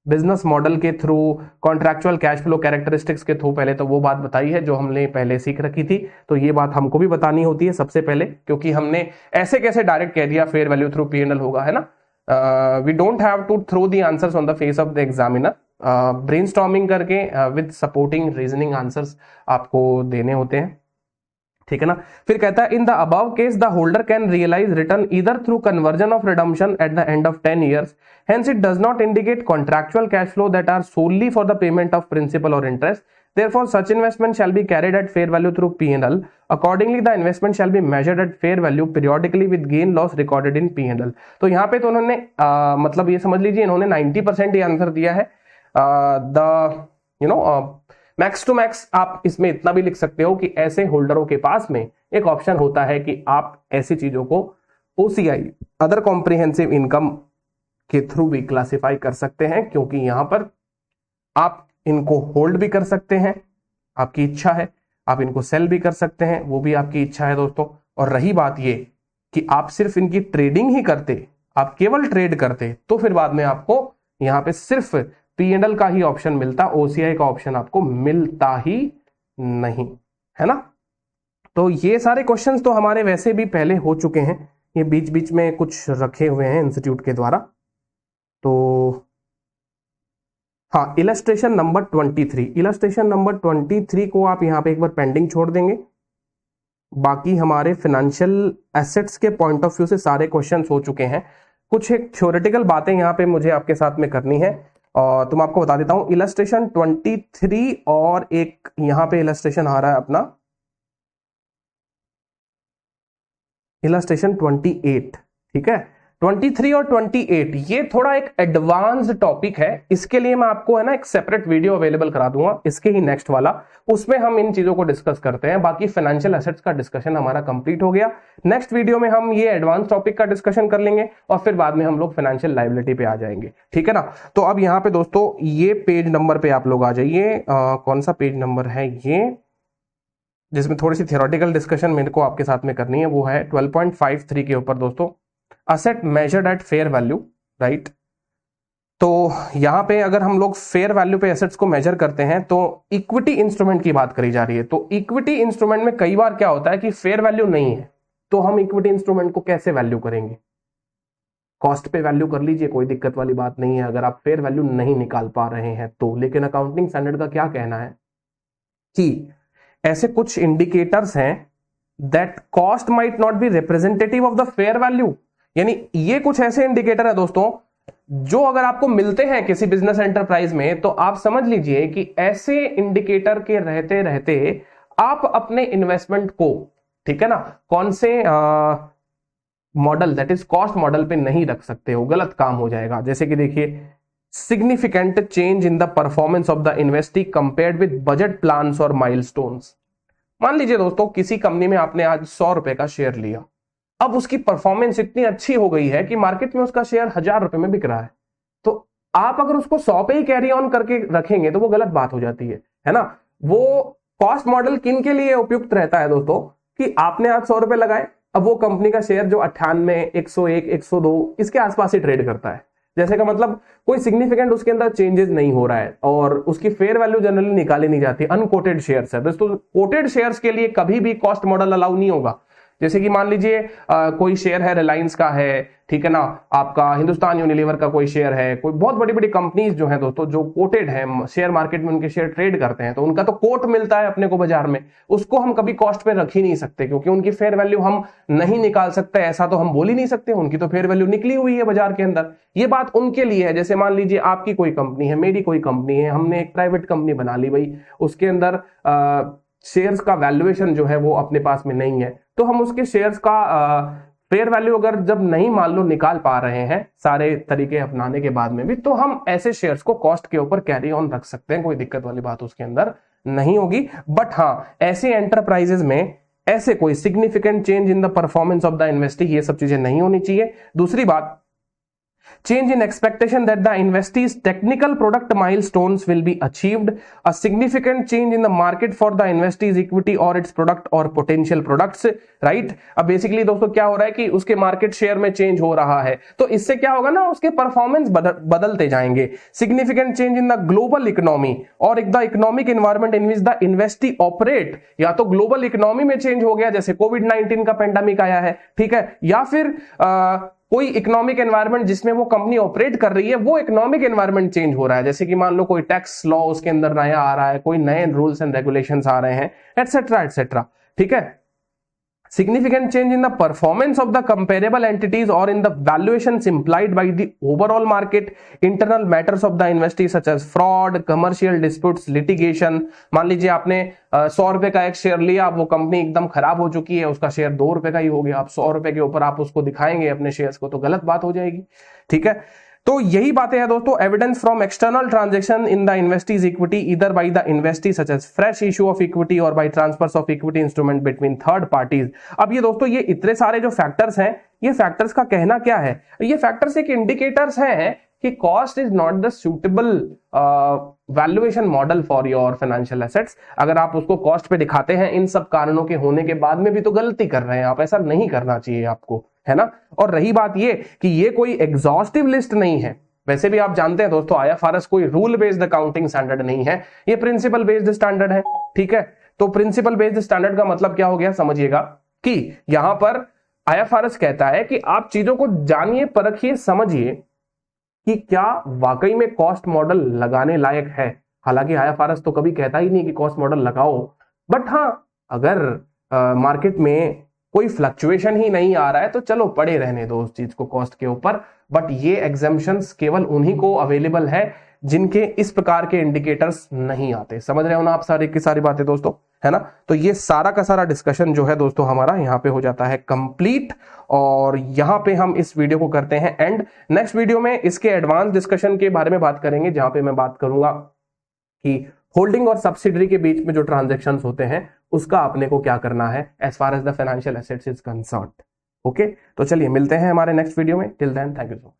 Speaker 1: बिजनेस मॉडल के through, contractual cash flow characteristics के थ्रू पहले तो वो बात बताई है जो हमने पहले सीख रखी थी, तो ये बात हमको भी बतानी होती है सबसे पहले, क्योंकि हमने ऐसे कैसे डायरेक्ट कह दिया फेयर वैल्यू थ्रू P&L होगा, है ना। We don't have to throw the answers on the face of the examiner, brainstorming करके विद सपोर्टिंग रीजनिंग आंसर्स आपको देने होते हैं, ठीक है ना। फिर कहता है in the above case the holder can realize return either through conversion of redemption at the end of 10 years, hence it does not indicate contractual cash flow that are solely for the payment of principal or interest. Therefore such investment shall be carried at fair value through P&L. Accordingly the investment shall be measured at fair value periodically with gain loss recorded in P&L. तो यहाँ पे तो उन्होंने मतलब ये समझ लीजिए इन्होंने 90% ही आंसर दिया है। मैक्स टू मैक्स आप इसमें इतना भी लिख सकते हो कि ऐसे होल्डरों के पास में एक ऑप्शन होता है कि आप ऐसी चीजों को OCI अदर कॉम्प्रिहेंसिव इनकम के थ्रू भी क्लासिफाई कर सकते हैं, क्योंकि यहां पर आप इनको होल्ड भी कर सकते हैं, आपकी इच्छा है, आप इनको सेल भी कर सकते हैं, वो भी आपकी इच्छा है दोस्तों। और रही बात ये कि आप सिर्फ इनकी ट्रेडिंग ही करते, आप केवल ट्रेड करते, तो फिर बाद में आपको यहां पे सिर्फ P&L का ही ऑप्शन मिलता, OCI का ऑप्शन आपको मिलता ही नहीं, है ना। तो ये सारे क्वेश्चंस तो हमारे वैसे भी पहले हो चुके हैं, ये बीच बीच में कुछ रखे हुए हैं इंस्टीट्यूट के द्वारा। तो हाँ, इलस्ट्रेशन नंबर 23 को आप यहां पे एक बार पेंडिंग छोड़ देंगे। बाकी हमारे फाइनेंशियल एसेट्स के पॉइंट ऑफ व्यू से सारे क्वेश्चंस हो चुके हैं। कुछ एक थ्योरेटिकल बातें यहां पे मुझे आपके साथ में करनी है, और तो मैं आपको बता देता हूं इलस्ट्रेशन 23 और एक यहां पे इलस्ट्रेशन आ रहा है अपना इलस्ट्रेशन 28, ठीक है। 23 और 28 ये थोड़ा एक एडवांस्ड टॉपिक है, इसके लिए मैं आपको है ना एक सेपरेट वीडियो अवेलेबल करा दूंगा, इसके ही नेक्स्ट वाला, उसमें हम इन चीजों को डिस्कस करते हैं। बाकी फाइनेंशियल एसेट्स का डिस्कशन हमारा कंप्लीट हो गया। नेक्स्ट वीडियो में हम ये एडवांस टॉपिक का डिस्कशन कर लेंगे और फिर बाद में हम लोग फाइनेंशियल लायबिलिटी पे आ जाएंगे, ठीक है ना। तो अब यहाँ पे दोस्तों ये पेज नंबर पे आप लोग आ जाइए। कौन सा पेज नंबर है ये, जिसमें थोड़ी सी थियोरेटिकल डिस्कशन मेरे को आपके साथ में करनी है, वो है 12.53 के ऊपर दोस्तों, asset measured eight fair value, right. तो यहां पे अगर हम लोग फेयर वैल्यू पे एसेट्स को मेजर करते हैं तो इक्विटी इंस्ट्रूमेंट की बात करी जा रही है। तो इक्विटी इंस्ट्रूमेंट में कई बार क्या होता है कि फेयर वैल्यू नहीं है, तो हम इक्विटी इंस्ट्रूमेंट को कैसे वैल्यू करेंगे? कॉस्ट पे वैल्यू कर लीजिए, कोई दिक्कत वाली बात नहीं है अगर आप फेयर वैल्यू नहीं निकाल पा रहे हैं तो। लेकिन अकाउंटिंग स्टैंडर्ड का क्या कहना है कि ऐसे कुछ इंडिकेटर्स हैं that cost might not be representative of the fair value. यानी ये कुछ ऐसे इंडिकेटर है दोस्तों जो अगर आपको मिलते हैं किसी बिजनेस एंटरप्राइज में, तो आप समझ लीजिए कि ऐसे इंडिकेटर के रहते रहते आप अपने इन्वेस्टमेंट को, ठीक है ना, कौन से model that is cost model पे नहीं रख सकते हो, गलत काम हो जाएगा। जैसे कि देखिए significant change in the performance of the investee compared with budget plans और माइलस्टोन्स। मान लीजिए दोस्तों किसी कंपनी में आपने आज 100 रुपए का शेयर लिया, अब उसकी परफॉर्मेंस इतनी अच्छी हो गई है कि मार्केट में उसका शेयर 1000 रुपए में बिक रहा है, तो आप अगर उसको 100 पे ही कैरी ऑन करके रखेंगे तो वो गलत बात हो जाती है ना। वो कॉस्ट मॉडल किन के लिए उपयुक्त रहता है दोस्तों कि आपने आज 100 रुपए लगाए, अब वो कंपनी का शेयर जो 98, 101, 102 इसके आसपास ही ट्रेड करता है, जैसे का मतलब कोई सिग्निफिकेंट उसके अंदर चेंजेस नहीं हो रहा है और उसकी फेयर वैल्यू जनरली निकाली नहीं जाती, अनकोटेड शेयर्स है दोस्तों। कोटेड शेयर्स के लिए कभी भी कॉस्ट मॉडल अलाउ नहीं होगा। जैसे कि मान लीजिए कोई शेयर है रिलायंस का है, ठीक है ना, आपका हिंदुस्तान यूनिलीवर का कोई शेयर है, कोई बहुत बड़ी बड़ी कंपनीज जो हैं दोस्तों जो कोटेड है शेयर मार्केट में, उनके शेयर ट्रेड करते हैं, तो उनका तो कोट मिलता है अपने को बाजार में, उसको हम कभी कॉस्ट पे रख ही नहीं सकते क्योंकि उनकी फेयर वैल्यू हम नहीं निकाल सकते, ऐसा तो हम बोल ही नहीं सकते, उनकी तो फेयर वैल्यू निकली हुई है बाजार के अंदर। ये बात उनके लिए है। जैसे मान लीजिए आपकी कोई कंपनी है, मेरी कोई कंपनी है, हमने एक प्राइवेट कंपनी बना ली भाई, उसके अंदर शेयर्स का वैल्यूएशन जो है वो अपने पास में नहीं है, तो हम उसके शेयर्स का फेयर वैल्यू अगर जब नहीं मान लो निकाल पा रहे हैं सारे तरीके अपनाने के बाद में भी, तो हम ऐसे शेयर्स को कॉस्ट के ऊपर कैरी ऑन रख सकते हैं, कोई दिक्कत वाली बात उसके अंदर नहीं होगी। बट हाँ, ऐसे एंटरप्राइजेस में ऐसे कोई significant change in the performance of the investee, ये सब चीजें नहीं होनी चाहिए। दूसरी बात, change in expectation that the investee's technical product milestones will be achieved, a significant change in the market for the investee's equity or its product or potential products, right। अब basically दोस्तों क्या हो रहा है कि उसके मार्केट शेयर में change हो रहा है, तो इससे क्या होगा ना, उसके परफॉर्मेंस बदलते जाएंगे। Significant change in the global economy और the economic environment in which the investee operate, या तो ग्लोबल इकोनॉमी में चेंज हो गया जैसे कोविड-19 का पेंडेमिक आया है, ठीक है, या फिर कोई इकोनॉमिक एनवायरनमेंट जिसमें वो कंपनी ऑपरेट कर रही है, वो इकोनॉमिक एनवायरनमेंट चेंज हो रहा है, जैसे कि मान लो कोई टैक्स लॉ उसके अंदर नया आ रहा है, कोई नए रूल्स एंड रेगुलेशंस आ रहे हैं, एटसेट्रा एटसेट्रा, ठीक है। Significant change in the performance of the comparable entities or in the valuations implied by the overall market, internal matters of the investee such as fraud, commercial disputes, litigation। मान लीजिए आपने 100 रुपए का एक share लिया, वो कंपनी एकदम खराब हो चुकी है, उसका शेयर 2 रुपए का ही हो गया, आप 100 रुपए के ऊपर आप उसको दिखाएंगे अपने शेयर्स को, तो गलत बात हो जाएगी, ठीक है। तो यही बातें हैं दोस्तों, evidence from external transaction in the investee's equity either by the investee such as fresh issue of equity और by transfers of equity instrument between third parties. अब ये दोस्तों ये इतने सारे जो फैक्टर्स हैं, ये फैक्टर्स का कहना क्या है, ये फैक्टर्स एक इंडिकेटर्स हैं कि cost is not the suitable valuation model for your financial assets. अगर आप उसको कॉस्ट पे दिखाते हैं इन सब कारणों के होने के बाद में भी, तो गलती कर रहे हैं आप, ऐसा नहीं करना चाहिए आपको, है ना। और रही बात ये कि ये कोई एग्जॉस्टिव लिस्ट नहीं है, वैसे भी आप जानते हैं दोस्तों आईएफआरएस कोई रूल बेस्ड अकाउंटिंग स्टैंडर्ड नहीं है, ये प्रिंसिपल बेस्ड स्टैंडर्ड है, ठीक है। तो प्रिंसिपल बेस्ड स्टैंडर्ड का मतलब क्या हो गया, समझिएगा कि यहां पर आईएफआरएस कहता है कि आप चीजों को जानिए, परखिए, समझिए कि क्या वाकई में कॉस्ट मॉडल लगाने लायक है। हालांकि आईएफआरएस तो कभी कहता ही नहीं कि कॉस्ट मॉडल लगाओ, बट हाँ अगर मार्केट में कोई फ्लक्चुएशन ही नहीं आ रहा है तो चलो पड़े रहने दो उस चीज को कॉस्ट के ऊपर। बट ये एग्जाम्पशंस केवल उन्हीं को अवेलेबल है जिनके इस प्रकार के इंडिकेटर्स नहीं आते। समझ रहे हो ना आप सारी की सारी बातें दोस्तों, है ना। तो ये सारा का सारा डिस्कशन जो है दोस्तों हमारा यहाँ पे हो जाता है कंप्लीट, और यहाँ पे हम इस वीडियो को करते हैं एंड। नेक्स्ट वीडियो में इसके एडवांस डिस्कशन के बारे में बात करेंगे, जहां पे मैं बात करूंगा कि होल्डिंग और सब्सिडरी के बीच में जो ट्रांजैक्शंस होते हैं उसका अपने को क्या करना है as far as the financial assets is concerned. Okay, तो चलिए मिलते हैं हमारे नेक्स्ट वीडियो में। Till then thank you so much.